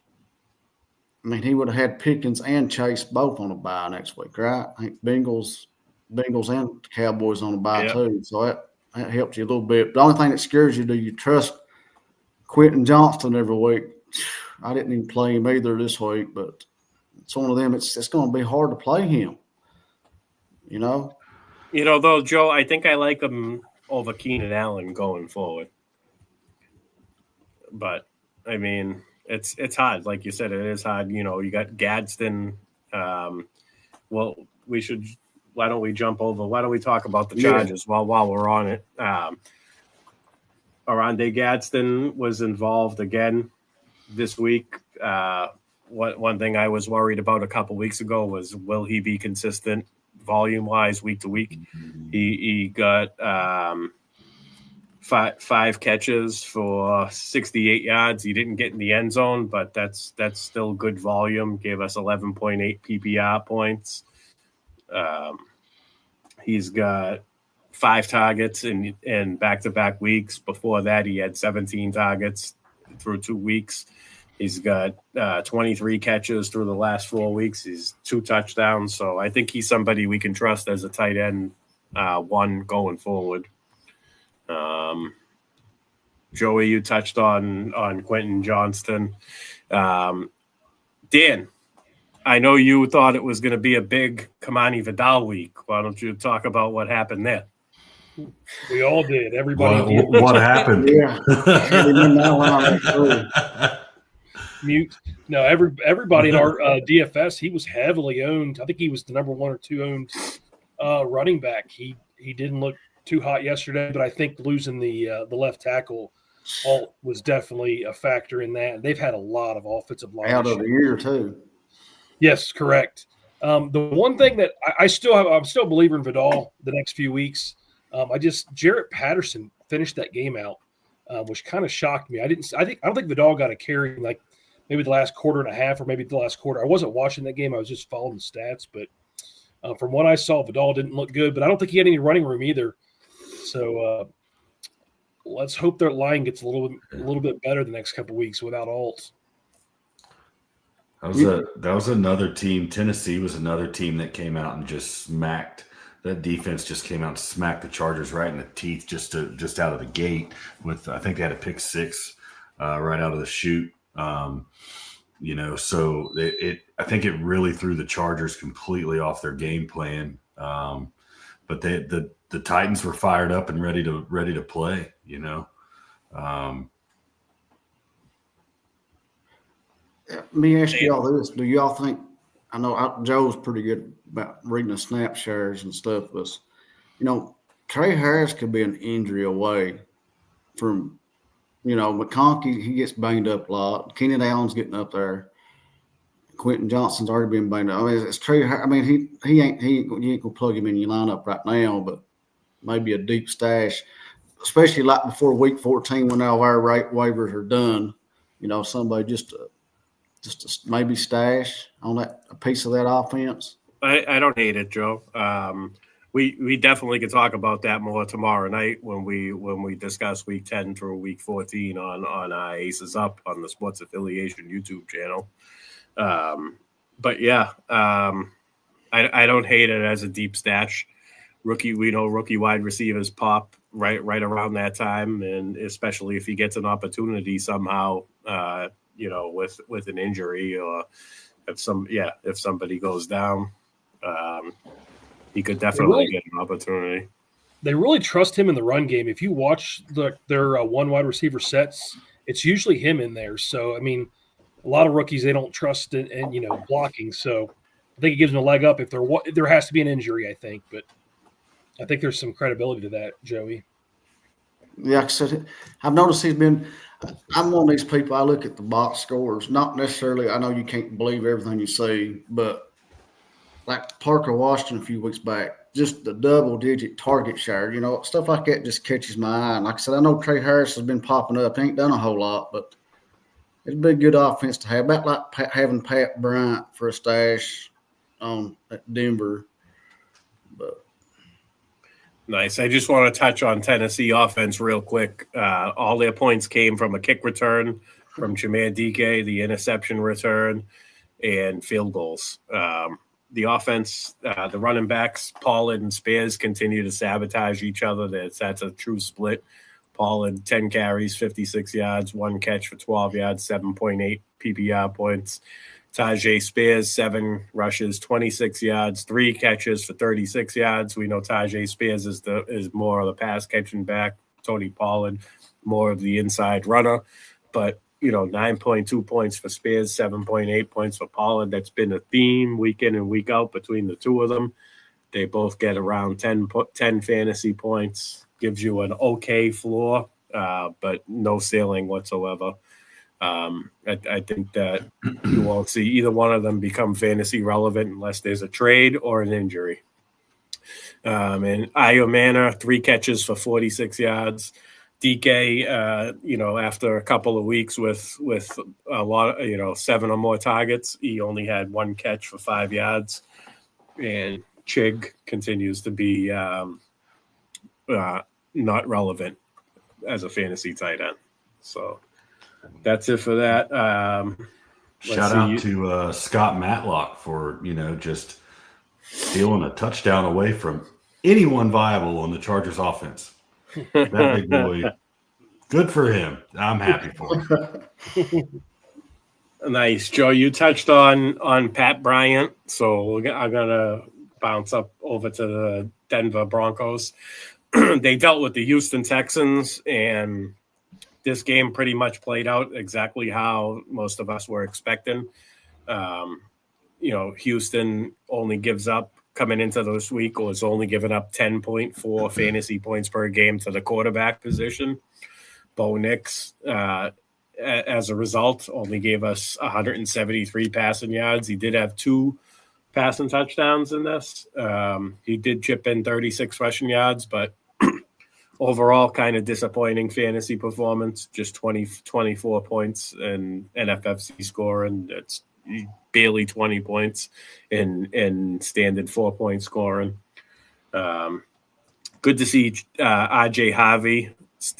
he would have had Pickens and Chase both on a bye next week, right? I think Bengals and Cowboys on a bye too. So that helps you a little bit. The only thing that scares you, do you trust Quentin Johnston every week? I didn't even play him either this week, but it's one of them. It's going to be hard to play him. Though, Joe, I think I like him over Keenan Allen going forward. But it's hard. Like you said, it is hard. You got Gadsden. Why don't we jump over? Why don't we talk about the Chargers while we're on it? Oronde Gadsden was involved again this week. One thing I was worried about a couple weeks ago was, will he be consistent volume-wise week to week? He got 5 catches for 68 yards. He didn't get in the end zone, but that's still good volume. Gave us 11.8 PPR points. He's got 5 targets in back-to-back weeks. Before that, he had 17 targets through 2 weeks. He's got 23 catches through the last 4 weeks. He's 2 touchdowns. So I think he's somebody we can trust as a tight end 1 going forward. Joey, you touched on Quentin Johnston. Dan, I know you thought it was going to be a big Kamani Vidal week. Why don't you talk about what happened there? We all did. Everybody did. What happened? Mute. No, everybody in our DFS, he was heavily owned. I think he was the number 1 or 2 owned running back. He He didn't look too hot yesterday, but I think losing the left tackle Alt was definitely a factor in that. They've had a lot of offensive line Out of the year too. Yes, correct. The one thing that I'm still a believer in Vidal the next few weeks. Jarrett Patterson finished that game out, which kind of shocked me. I don't think Vidal got a carry like maybe the last quarter and a half or maybe the last quarter. I wasn't watching that game. I was just following the stats, but from what I saw, Vidal didn't look good, but I don't think he had any running room either. So let's hope their line gets a little bit better the next couple of weeks without Alt. That was another team. Tennessee was another team that came out and just smacked. That defense just came out and smacked the Chargers right in the teeth just out of the gate. With I think they had a pick 6 right out of the chute. So I think it really threw the Chargers completely off their game plan. But the Titans were fired up and ready to play. Let me ask y'all this: do y'all think? I know Joe's pretty good about reading the snap shares and stuff, but Trey Harris could be an injury away from. McConkey, he gets banged up a lot. Keenan Allen's getting up there. Quentin Johnson's already been banged up. I mean, it's Trey. I mean, he ain't gonna plug him in your lineup right now, but maybe a deep stash, especially like before week 14 when all our waivers are done. Somebody just maybe stash on a piece of that offense. I don't hate it, Joe. We definitely can talk about that more tomorrow night when we discuss week 10 through week 14 on Aces Up on the Sports Affiliation YouTube channel. But yeah, I don't hate it as a deep stash. Rookie wide receivers pop right around that time, and especially if he gets an opportunity somehow, with an injury or if somebody goes down, he could definitely get an opportunity. They really trust him in the run game. If you watch their one wide receiver sets, it's usually him in there. So, I mean, a lot of rookies they don't trust in blocking. So, I think it gives them a leg up if there has to be an injury, I think. But I think there's some credibility to that, Joey. Yeah, like I said, I've noticed I'm one of these people, I look at the box scores, not necessarily, I know you can't believe everything you see, but like Parker Washington a few weeks back, just the double-digit target share, stuff like that just catches my eye. And like I said, I know Trey Harris has been popping up. He ain't done a whole lot, but it'd be a good offense to have. About like having Pat Bryant for a stash at Denver. But nice. I just want to touch on Tennessee offense real quick. All their points came from a kick return from Jameer Dike, the interception return, and field goals. The offense, the running backs, Pollard and Spears, continue to sabotage each other. That's a true split. Pollard, 10 carries, 56 yards, 1 catch for 12 yards, 7.8 PPR points. Tajay Spears, 7 rushes, 26 yards, 3 catches for 36 yards. We know Tajay Spears is more of the pass catching back. Tony Pollard, more of the inside runner. But 9.2 points for Spears, 7.8 points for Pollard. That's been a theme week in and week out between the two of them. They both get around 10 fantasy points. Gives you an okay floor, but no ceiling whatsoever. I think that you won't see either one of them become fantasy relevant unless there's a trade or an injury. And Iomana, 3 catches for 46 yards. DK, after a couple of weeks with a lot of, 7 or more targets, he only had 1 catch for 5 yards. And Chig continues to be not relevant as a fantasy tight end. So that's it for that. Shout out to Scott Matlock for, just stealing a touchdown away from anyone viable on the Chargers offense. That big boy, good for him. I'm happy for him. Nice. Joe, you touched on Pat Bryant, so I'm going to bounce up over to the Denver Broncos. They dealt with the Houston Texans, and this game pretty much played out exactly how most of us were expecting. Houston only gives up coming into this week was only giving up 10.4 fantasy points per game to the quarterback position. Bo Nix, as a result, only gave us 173 passing yards. He did have 2 passing touchdowns in this. He did chip in 36 rushing yards, but overall kind of disappointing fantasy performance, just 24 points in NFFC score, and it's barely 20 points in standard 4-point scoring. Good to see RJ Harvey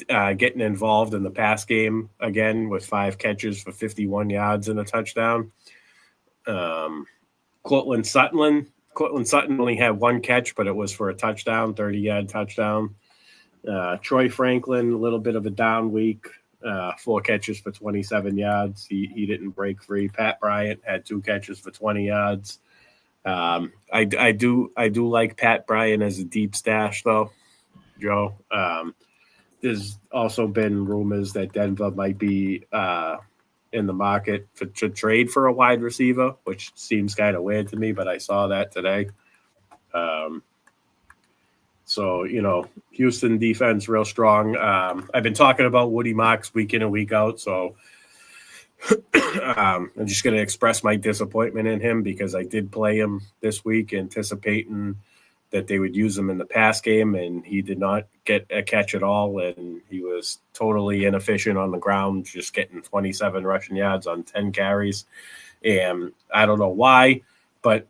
getting involved in the pass game again with 5 catches for 51 yards and a touchdown. Cortland Sutton only had 1 catch, but it was for a touchdown, 30-yard touchdown. Troy Franklin, a little bit of a down week, 4 catches for 27 yards. He didn't break free. Pat Bryant had 2 catches for 20 yards. I do like Pat Bryant as a deep stash, though, Joe. There's also been rumors that Denver might be in the market to trade for a wide receiver, which seems kind of weird to me, but I saw that today. So, Houston defense real strong. I've been talking about Woody Mox week in and week out, so I'm just going to express my disappointment in him because I did play him this week anticipating that they would use him in the pass game, and he did not get a catch at all, and he was totally inefficient on the ground, just getting 27 rushing yards on 10 carries. And I don't know why, but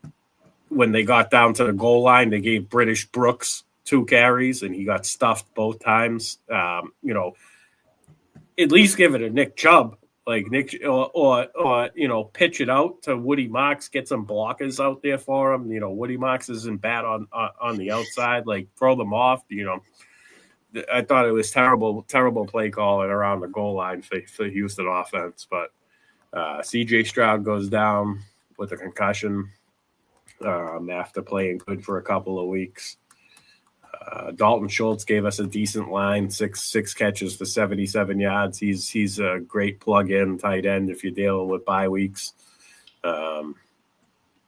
when they got down to the goal line, they gave British Brooks 2 carries, and he got stuffed both times. At least give it a Nick Chubb, like Nick, or pitch it out to Woody Mox, get some blockers out there for him. Woody Mox isn't bad on the outside, like throw them off. I thought it was terrible play calling around the goal line for Houston offense, but CJ Stroud goes down with a concussion after playing good for a couple of weeks. Dalton Schultz gave us a decent line, six catches for 77 yards. He's a great plug-in tight end if you're dealing with bye weeks.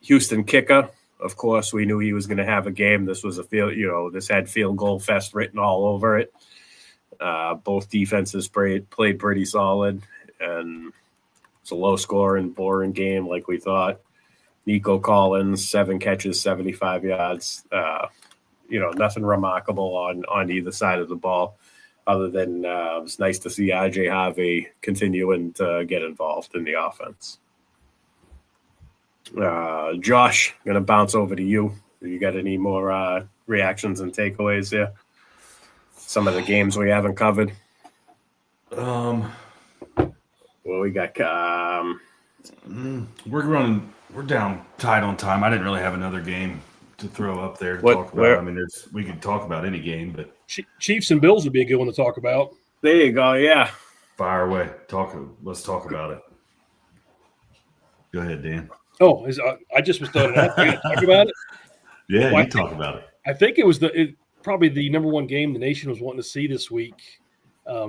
Houston kicker, of course, we knew he was going to have a game. This was this had field goal fest written all over it. Both defenses played pretty solid, and it's a low-scoring, boring game like we thought. Nico Collins, 7 catches, 75 yards. Nothing remarkable on either side of the ball, other than it's nice to see RJ Harvey continuing to get involved in the offense. Josh, I'm going to bounce over to you. You got any more reactions and takeaways here? Some of the games we haven't covered. Well, we got we're down tight on time. I didn't really have another game to throw up there to talk about. We could talk about any game, but Chiefs and Bills would be a good one to talk about. There you go. Yeah. Fire away. Let's talk about it. Go ahead, Dan. Oh, I just was throwing it out. Are you going to talk about it? Yeah, you talk about it. I think it was probably the number one game the nation was wanting to see this week.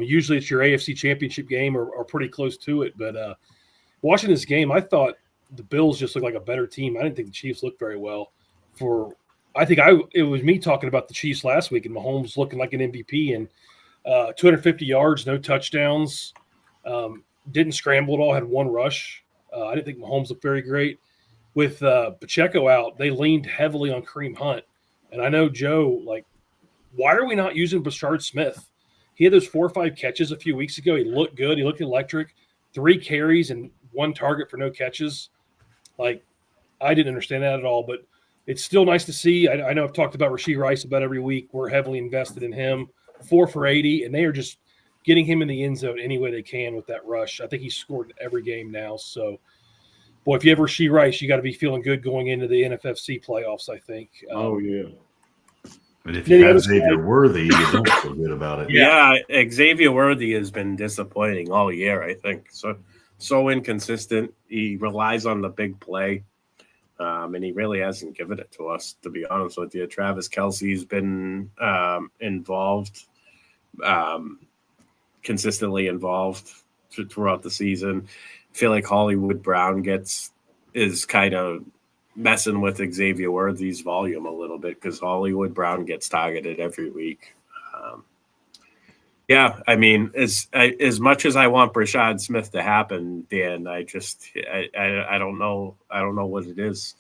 Usually it's your AFC Championship game or pretty close to it. But watching this game, I thought the Bills just looked like a better team. I didn't think the Chiefs looked very well. It was me talking about the Chiefs last week and Mahomes looking like an MVP and 250 yards, no touchdowns, didn't scramble at all, had 1 rush. I didn't think Mahomes looked very great. With Pacheco out, they leaned heavily on Kareem Hunt. And I know, Joe, why are we not using Bashard Smith? He had those 4 or 5 catches a few weeks ago. He looked good. He looked electric. 3 carries and 1 target for no catches. I didn't understand that at all, but it's still nice to see. I know I've talked about Rashee Rice about every week. We're heavily invested in him. 4 for 80, and they are just getting him in the end zone any way they can with that rush. I think he's scored every game now. So, boy, if you have Rashee Rice, you got to be feeling good going into the NFFC playoffs, I think. Oh, yeah. But if you have Xavier Worthy, you don't feel good about it. Yeah, Xavier Worthy has been disappointing all year, I think. So inconsistent. He relies on the big play. And he really hasn't given it to us, to be honest with you. Travis Kelce's been involved, consistently involved throughout the season. I feel like Hollywood Brown is kind of messing with Xavier Worthy's volume a little bit because Hollywood Brown gets targeted every week. Yeah, I mean, as much as I want Brashad Smith to happen, Dan, I don't know. I don't know what it is.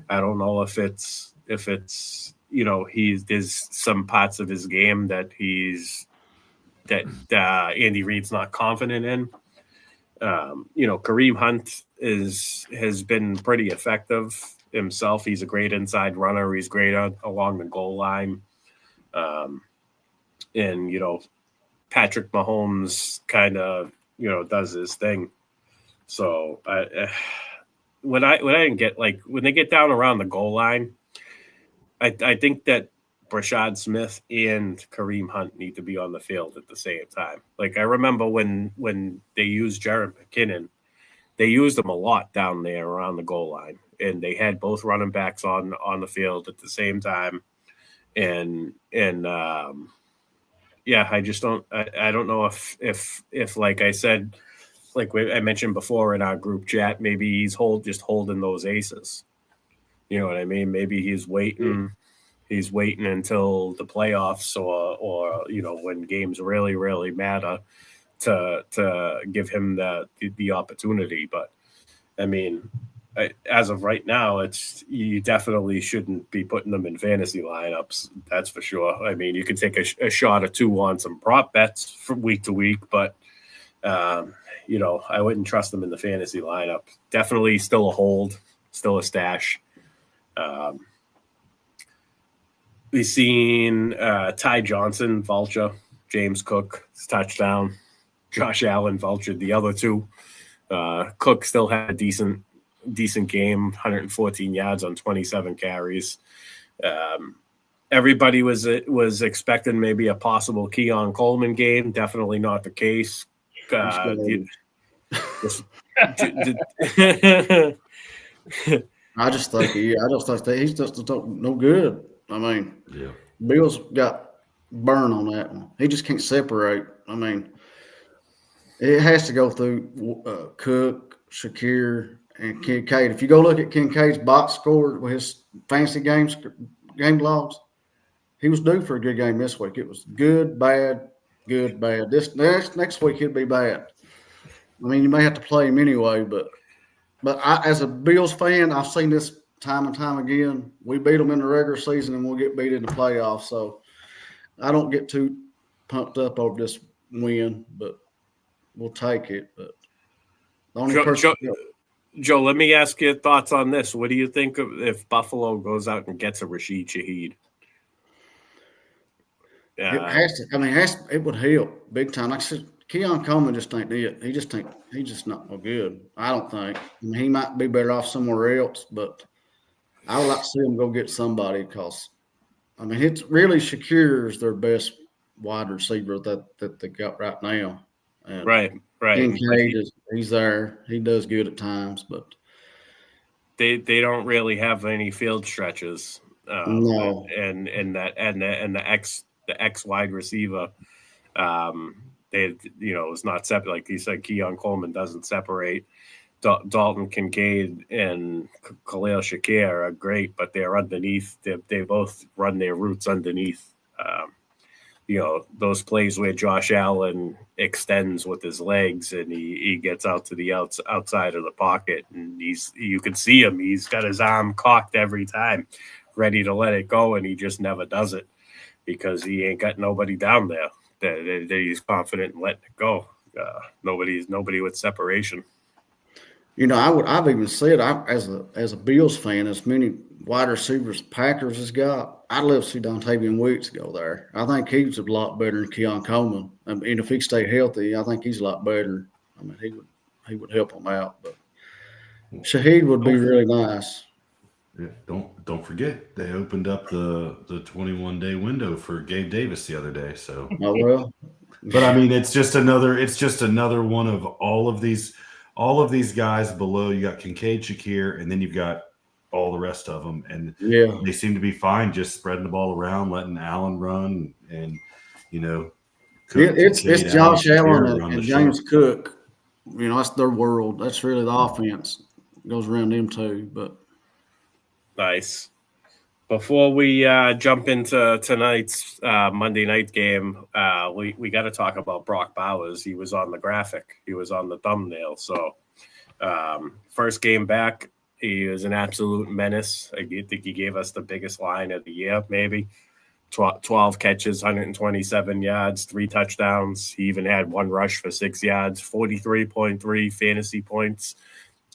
I don't know if it's there's some parts of his game that Andy Reid's not confident in. Kareem Hunt has been pretty effective himself. He's a great inside runner. He's great along the goal line. And Patrick Mahomes kind of does his thing. So when they get down around the goal line, I think that Brashad Smith and Kareem Hunt need to be on the field at the same time. Like I remember when they used Jared McKinnon, they used him a lot down there around the goal line, and they had both running backs on the field at the same time. And yeah, I just don't. I don't know if like I said, like I mentioned before in our group chat, maybe he's just holding those aces. You know what I mean? Maybe he's waiting. He's waiting until the playoffs or when games really, really matter to give him the opportunity. But I mean, as of right now, you definitely shouldn't be putting them in fantasy lineups. That's for sure. I mean, you can take a shot or two on some prop bets from week to week, but I wouldn't trust them in the fantasy lineup. Definitely still a hold, still a stash. We've seen Ty Johnson vulture, James Cook touchdown, Josh Allen vultured the other two. Cook still had a decent game, 114 yards on 27 carries. Everybody was expecting maybe a possible Keon Coleman game. Definitely not the case. I just think he's just no good. I mean, Yeah. Bill's got burn on that one. He just can't separate. I mean, it has to go through Cook, Shakir, and Kincaid. If you go look at Kincaid's box score with his fantasy game logs, he was due for a good game this week. It was good, bad, good, bad. This next week he'll be bad. I mean, you may have to play him anyway, but I, as a Bills fan, I've seen this time and time again. We beat them in the regular season, and we'll get beat in the playoffs. So I don't get too pumped up over this win, but we'll take it. But the only Joe, let me ask your thoughts on this. What do you think of if Buffalo goes out and gets a Rashid Shaheed? It has to. I mean, it would help big time. Like I said, Keon Coleman just ain't it. He's just not no good. I don't think. I mean, he might be better off somewhere else, but I would like to see him go get somebody because, I mean, it's really Shakir is their best wide receiver that they got right now. And right. Kincaid he's there. He does good at times, but they don't really have any field stretches. No, and the X wide receiver, it's not separate. Like you said, Keon Coleman doesn't separate. Dalton Kincaid and Khalil Shakir are great, but they're underneath. They both run their routes underneath. Those plays where Josh Allen extends with his legs and he gets out to the outside of the pocket, and you can see him. He's got his arm cocked every time, ready to let it go, and he just never does it because he ain't got nobody down there that he's confident in letting it go. Nobody with separation. I've even said as a Bills fan, as many wide receivers Packers has got, I'd love to see Dontavian Wicks go there. I think he's a lot better than Keon Coleman. I mean, if he stayed healthy, I think he's a lot better. I mean, he would help him out. But Shaheed would be really nice. Yeah, don't forget they opened up the 21-day window for Gabe Davis the other day. So well, but I mean, it's just another one of all of these guys below. You got Kincaid, Shakir, and then you've got all the rest of them, and they seem to be fine just spreading the ball around, letting Allen run, and it's Josh Allen and James Cook. That's their world. That's really the offense. It goes around them too, but Nice. Before we jump into tonight's Monday night game, we got to talk about Brock Bowers. He was on the graphic. He was on the thumbnail. So first game back, he was an absolute menace. I think he gave us the biggest line of the year, maybe. 12 catches, 127 yards, 3 touchdowns. He even had 1 rush for 6 yards, 43.3 fantasy points.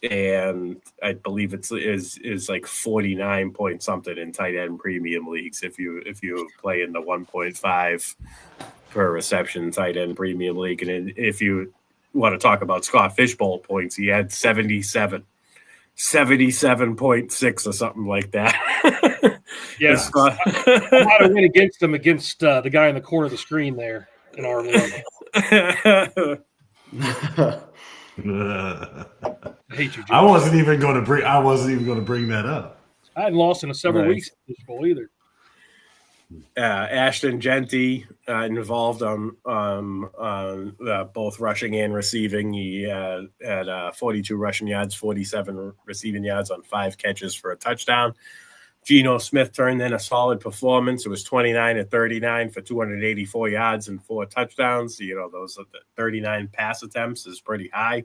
And I believe is like 49 point something in tight end premium leagues if you play in the 1.5 per reception tight end premium league. And if you want to talk about Scott Fishbowl points, he had 77.6 or something like that. Yeah, I might have went against him against the guy in the corner of the screen there in our league. I hate you, Joe. I wasn't even going to bring that up. I hadn't lost in several weeks at this bowl either. Ashton Genty involved on both rushing and receiving. He had 42 rushing yards, 47 receiving yards on 5 catches for a touchdown. Geno Smith turned in a solid performance. It was 29 of 39 for 284 yards and 4 touchdowns. You know, those are the 39 pass attempts is pretty high.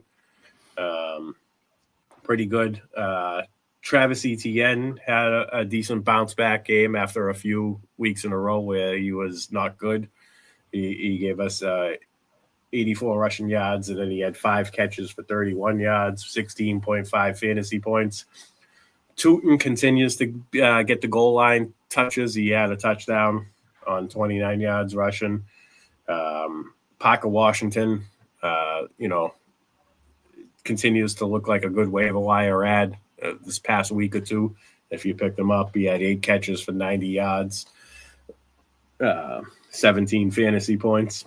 Pretty good. Travis Etienne had a decent bounce back game after a few weeks in a row where he was not good. He gave us 84 rushing yards, and then he had 5 catches for 31 yards, 16.5 fantasy points. Tootin continues to get the goal line touches. He had a touchdown on 29 yards rushing. Parker Washington, continues to look like a good waiver wire ad this past week or two. If you picked him up, he had 8 catches for 90 yards, 17 fantasy points.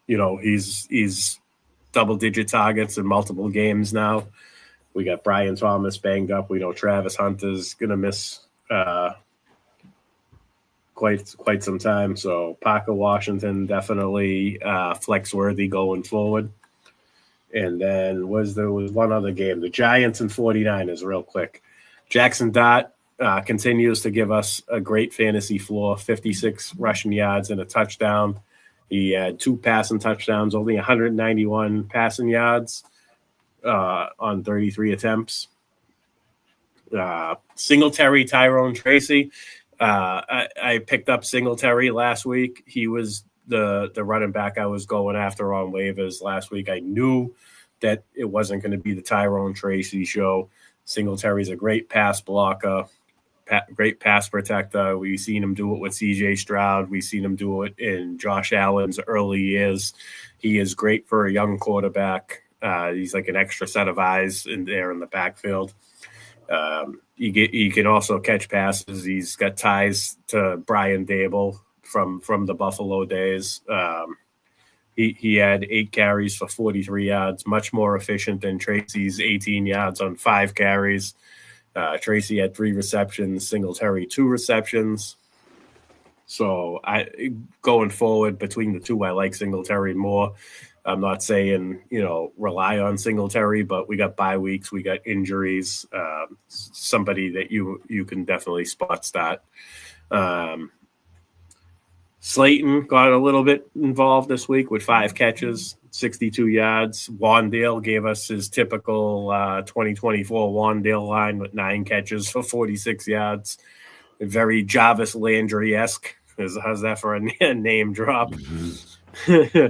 He's double-digit targets in multiple games now. We got Brian Thomas banged up. We know Travis Hunter's going to miss quite some time. So Parker Washington definitely flex-worthy going forward. And then there was one other game, the Giants and 49ers, real quick. Jackson Dart continues to give us a great fantasy floor, 56 rushing yards and a touchdown. He had 2 passing touchdowns, only 191 passing yards on 33 attempts. Singletary, Tyrone Tracy. I picked up Singletary last week. He was the running back I was going after on waivers last week. I knew that it wasn't going to be the Tyrone Tracy show. Singletary's a great pass blocker, great pass protector. We've seen him do it with CJ Stroud. We've seen him do it in Josh Allen's early years. He is great for a young quarterback. He's like an extra set of eyes in there in the backfield. He can also catch passes. He's got ties to Brian Dable from the Buffalo days. He had 8 carries for 43 yards, much more efficient than Tracy's 18 yards on 5 carries. Tracy had 3 receptions, Singletary 2 receptions. So going forward between the two, I like Singletary more. I'm not saying, rely on Singletary, but we got bye weeks, we got injuries, somebody that you can definitely spot start. Slayton got a little bit involved this week with 5 catches, 62 yards. Wandale gave us his typical 2024 Wandale line with 9 catches for 46 yards. Very Jarvis Landry-esque. How's that for a name drop? Mm-hmm.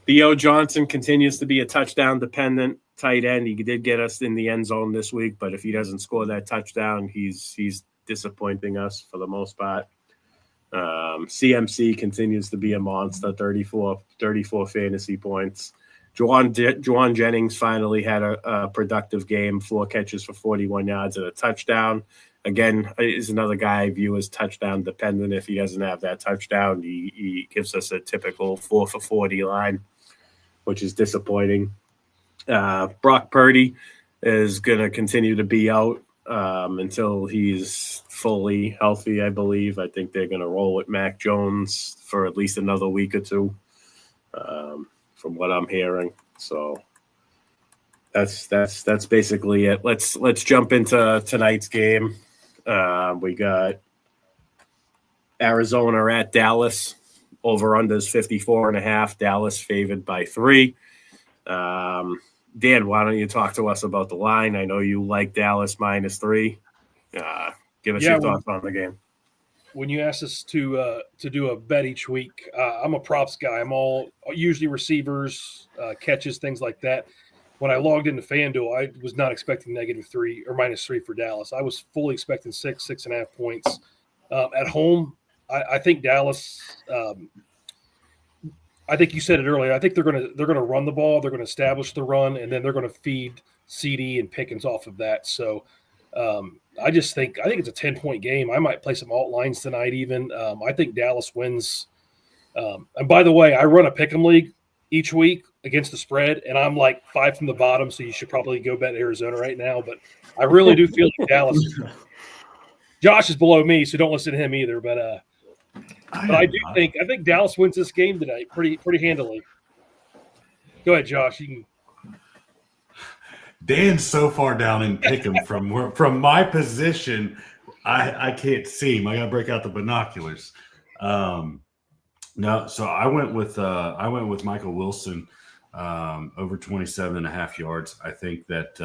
Theo Johnson continues to be a touchdown-dependent tight end. He did get us in the end zone this week, but if he doesn't score that touchdown, he's disappointing us for the most part. CMC continues to be a monster, 34 fantasy points. Juwan Jennings finally had a productive game, 4 catches for 41 yards and a touchdown. Again, is another guy I view as touchdown dependent. If he doesn't have that touchdown, he gives us a typical 4 for 40 line, which is disappointing. Brock Purdy is going to continue to be out until he's fully healthy, I believe. I think they're going to roll with Mac Jones for at least another week or two, from what I'm hearing. So That's basically it. Let's jump into tonight's game. We got Arizona at Dallas. Over-unders 54.5. Dallas favored by 3. Dan, why don't you talk to us about the line? I know you like Dallas -3. Give us your thoughts on the game. When you asked us to do a bet each week, I'm a props guy. I'm all usually receivers, catches, things like that. When I logged into FanDuel, I was not expecting -3 or -3 for Dallas. I was fully expecting 6.5 points. At home, I think Dallas. I think you said it earlier. I think they're gonna run the ball. They're gonna establish the run, and then they're gonna feed CD and Pickens off of that. So I think it's a 10-point game. I might play some alt lines tonight. Even I think Dallas wins. And by the way, I run a pick'em league each week against the spread, and I'm like 5 from the bottom. So you should probably go bet Arizona right now. But I really do feel like Dallas. Josh is below me, so don't listen to him either. But I think Dallas wins this game tonight pretty handily. Go ahead, Josh. You can. Dan's so far down in pick'em from my position, I can't see him. I gotta break out the binoculars. No, so I went with Michael Wilson over 27.5 yards. I think that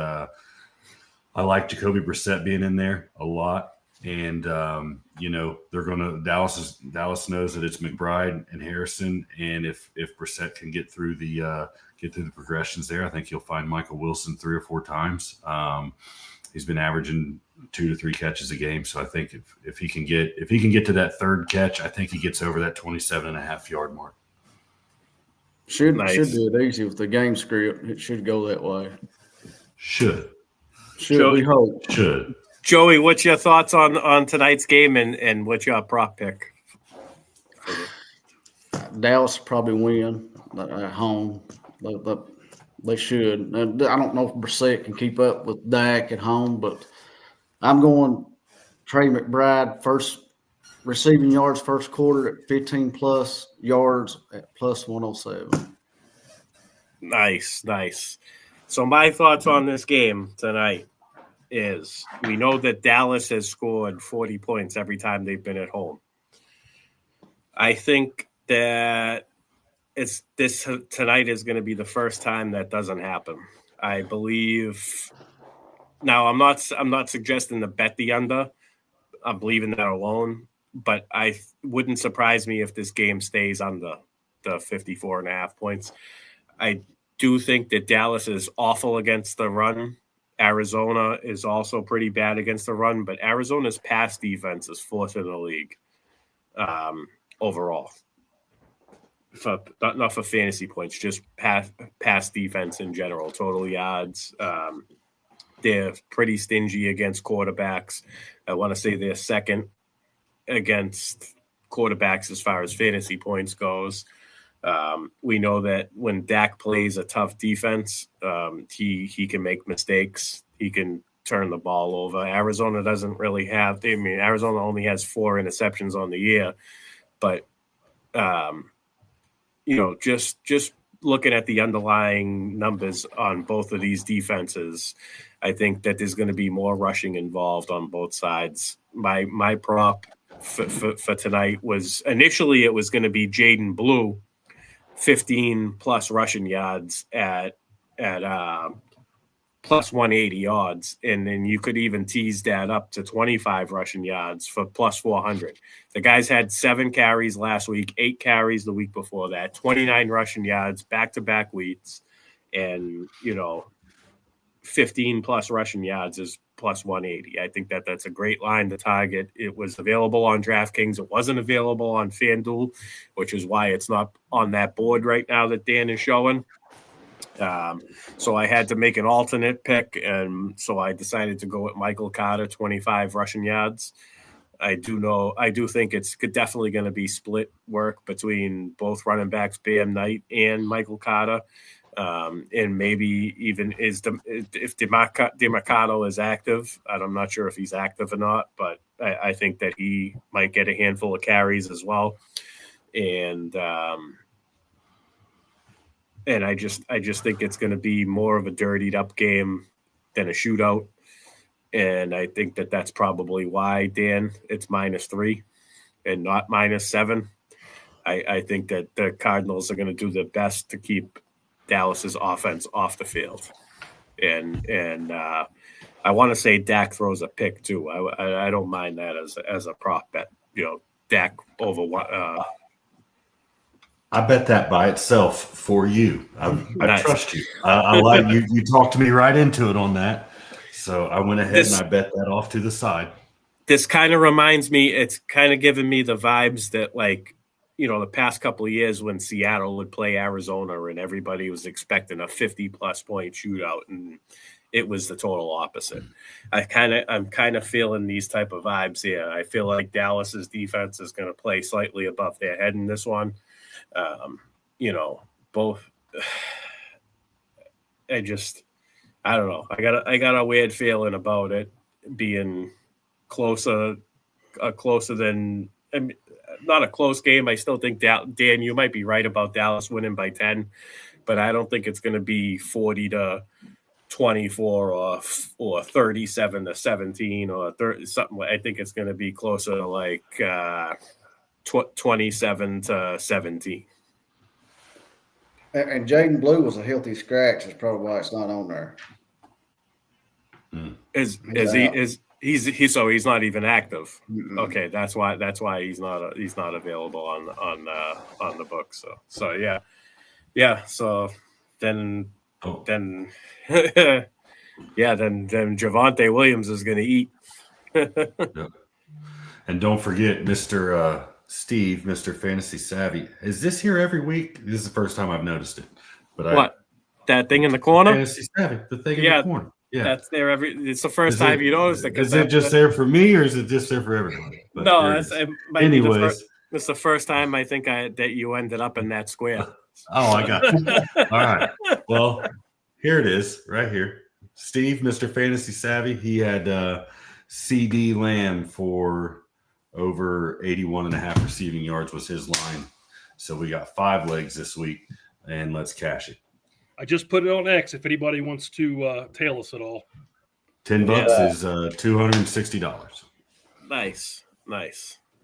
I like Jacoby Brissett being in there a lot. And Dallas knows that it's McBride and Harrison, and if Brissett can get through the progressions there, I think you'll find Michael Wilson 3 or 4 times. He's been averaging 2 to 3 catches a game, so I think if he can get to that third catch, I think he gets over that 27.5 yard mark. Should do it easy with the game script. It should go that way. Should we hope? Should. Joey, what's your thoughts on tonight's game and what's your prop pick? Dallas probably win at home. They should. I don't know if Brissett can keep up with Dak at home, but I'm going Trey McBride first receiving yards first quarter at 15+ yards at +107. Nice. So my thoughts on this game tonight is we know that Dallas has scored 40 points every time they've been at home. I think that tonight is going to be the first time that doesn't happen. I believe. Now I'm not suggesting to bet the under. I'm leaving that alone, but I wouldn't surprise me if this game stays under the 54.5 points. I do think that Dallas is awful against the run. Arizona is also pretty bad against the run, but Arizona's pass defense is 4th in the league overall. Not for fantasy points, just pass defense in general, total yards. They're pretty stingy against quarterbacks. I want to say they're second against quarterbacks as far as fantasy points goes. We know that when Dak plays a tough defense, he can make mistakes. He can turn the ball over. Arizona doesn't really have. Arizona only has 4 interceptions on the year, but just looking at the underlying numbers on both of these defenses, I think that there's going to be more rushing involved on both sides. My prop for tonight was initially it was going to be Jaden Blue. 15+ rushing yards at +180 odds, and then you could even tease that up to 25 rushing yards for +400. The guys had 7 carries last week, 8 carries the week before that, 29 rushing yards back-to-back weeks, and 15+ rushing yards is +180. I think that's a great line to target. It was available on DraftKings. It wasn't available on FanDuel, which is why it's not on that board right now that Dan is showing. So I had to make an alternate pick, and so I decided to go with Michael Carter, 25 rushing yards. I do think it's definitely going to be split work between both running backs, Bam Knight and Michael Carter. And maybe even if DeMarcado is active, I'm not sure if he's active or not, but I think that he might get a handful of carries as well. And And I just think it's going to be more of a dirtied up game than a shootout. And I think that's probably why, Dan, it's -3 and not -7. I think that the Cardinals are going to do their best to keep Dallas's offense off the field. And I want to say Dak throws a pick too. I don't mind that as a prop bet. Dak over I bet that by itself for you. I Nice. trust you. I like you. You talked me right into it on that. So I went ahead and I bet that off to the side. This kind of reminds me, it's kind of giving me the vibes that, like, the past couple of years when Seattle would play Arizona and everybody was expecting a 50-plus point shootout, and it was the total opposite. I'm kind of feeling these type of vibes here. I feel like Dallas's defense is going to play slightly above their head in this one. Both. I don't know. I got a weird feeling about it being closer than. Not a close game. I still think Dan, you might be right about Dallas winning by 10, but I don't think it's going to be 40-24 or 37-17 or 30 something. I think it's going to be closer to like 27-17. And Jaden Blue was a healthy scratch. That's probably why it's not on there. He's not even active. Mm-mm. Okay, that's why he's not available on the book. So yeah. So then Javonte Williams is going to eat. Yep. And don't forget, Mr. Steve, Mr. Fantasy Savvy. Is this here every week? This is the first time I've noticed it. But that thing in the corner? Fantasy Savvy, the thing in the corner. Yeah, that's there it's the first time you noticed it. Is it just there for me, or is it just there for everybody? But no, anyways, it's the first time I think that you ended up in that square. Oh, I got it. All right. Well, here it is, right here. Steve, Mr. Fantasy Savvy, he had CD Lamb for over 81.5 receiving yards was his line. So we got 5 legs this week, and let's cash it. I just put it on X if anybody wants to tail us at all. $10 is $260. Nice.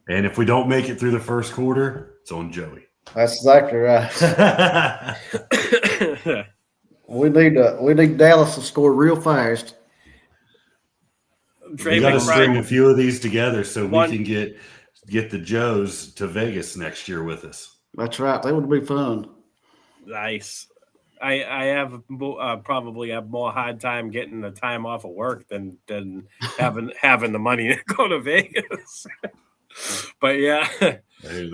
And if we don't make it through the first quarter, it's on Joey. That's exactly right. We need Dallas to score real fast. We got to string a few of these together so we can get the Joes to Vegas next year with us. That's right. That would be fun. Nice. I have probably have more hard time getting the time off of work than having the money to go to Vegas. But yeah,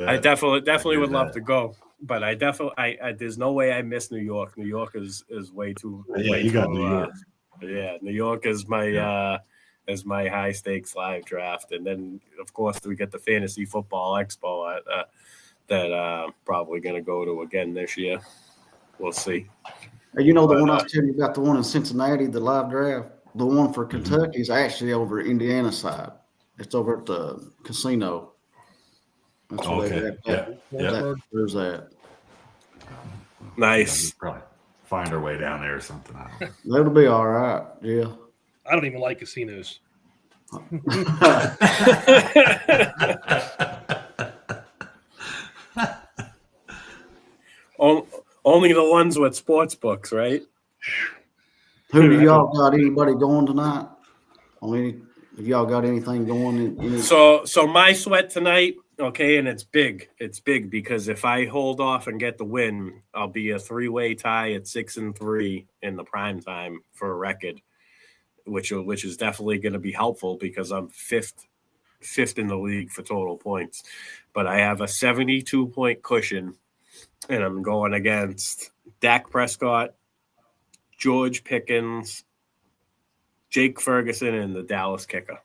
I definitely would love to go. But I there's no way I miss New York. New York is way too. You got New York. Yeah, New York is my high stakes live draft, and then of course we get the Fantasy Football Expo that I'm probably going to go to again this year. We'll see. The one I was telling you about, the one in Cincinnati, the live draft, the one for Kentucky is actually over Indiana side. It's over at the casino. That's where okay. There's that. Nice. We'll probably find our way down there or something. I don't know. That'll be all right. Yeah. I don't even like casinos. Only the ones with sports books, right? Who do y'all got? Anybody going tonight? Have y'all got anything going? So my sweat tonight, okay, and it's big. It's big because if I hold off and get the win, I'll be a 3-way tie at 6-3 in the prime time for a record, which is definitely going to be helpful because I'm fifth in the league for total points. But I have a 72-point cushion. And I'm going against Dak Prescott, George Pickens, Jake Ferguson, and the Dallas kicker.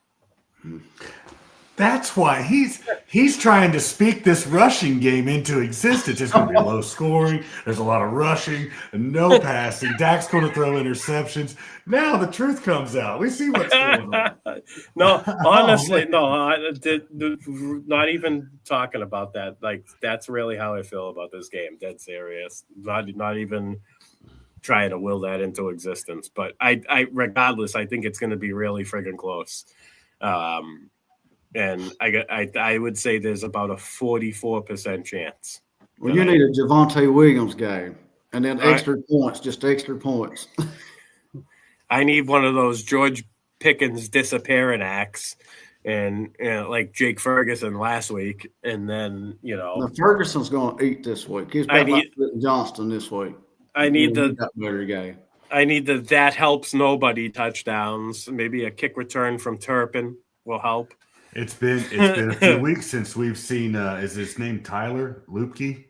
That's why he's trying to speak this rushing game into existence. It's going to be low scoring. There's a lot of rushing and no passing. Dak's going to throw interceptions. Now the truth comes out. We see what's going on. No, honestly, Oh, not even talking about that. Like, that's really how I feel about this game. Dead serious. Not even trying to will that into existence. But I regardless, I think it's going to be really friggin' close. And I would say there's about a 44% chance. Well, you need a Javonte Williams game, and then extra points, just extra points. I need one of those George Pickens disappearing acts, and like Jake Ferguson last week, and then Now, Ferguson's going to eat this week. He's got like Johnston this week. I need better game. I need the that helps nobody touchdowns. Maybe a kick return from Turpin will help. It's been a few weeks since we've seen. Is his name Tyler Lupke?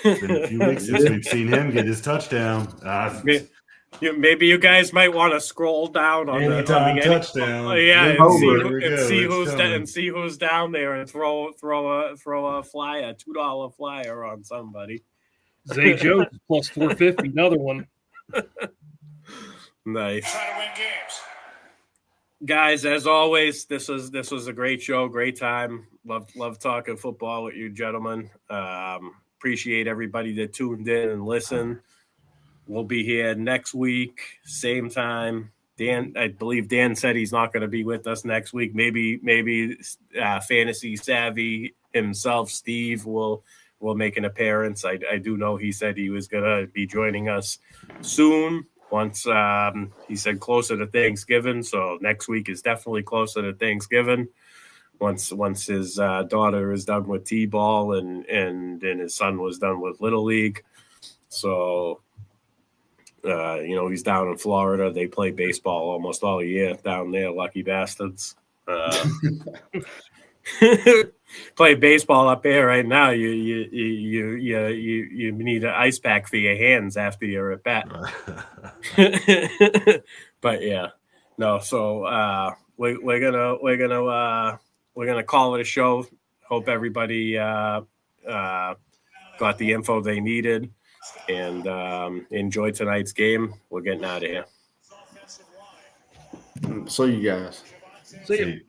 It's been a few weeks since we've seen him get his touchdown. Maybe you guys might want to scroll down on the touchdown. and see who's down there and throw a flyer, $2 flyer on somebody. Zay Jones plus 450, another one. Nice. Trying to win games. Guys, as always, this was a great show, great time. Love talking football with you gentlemen. Appreciate everybody that tuned in and listened. We'll be here next week, same time. I believe Dan said he's not going to be with us next week. Maybe fantasy savvy himself, Steve, will make an appearance. I do know he said he was going to be joining us soon. Once he said closer to Thanksgiving, so next week is definitely closer to Thanksgiving. Once his daughter is done with T-ball and his son was done with Little League, so he's down in Florida. They play baseball almost all year down there. Lucky bastards. Play baseball up here right now. You need an ice pack for your hands after you're at bat. But yeah, no. So we're gonna call it a show. Hope everybody got the info they needed and enjoy tonight's game. We're getting out of here. See you guys. See you.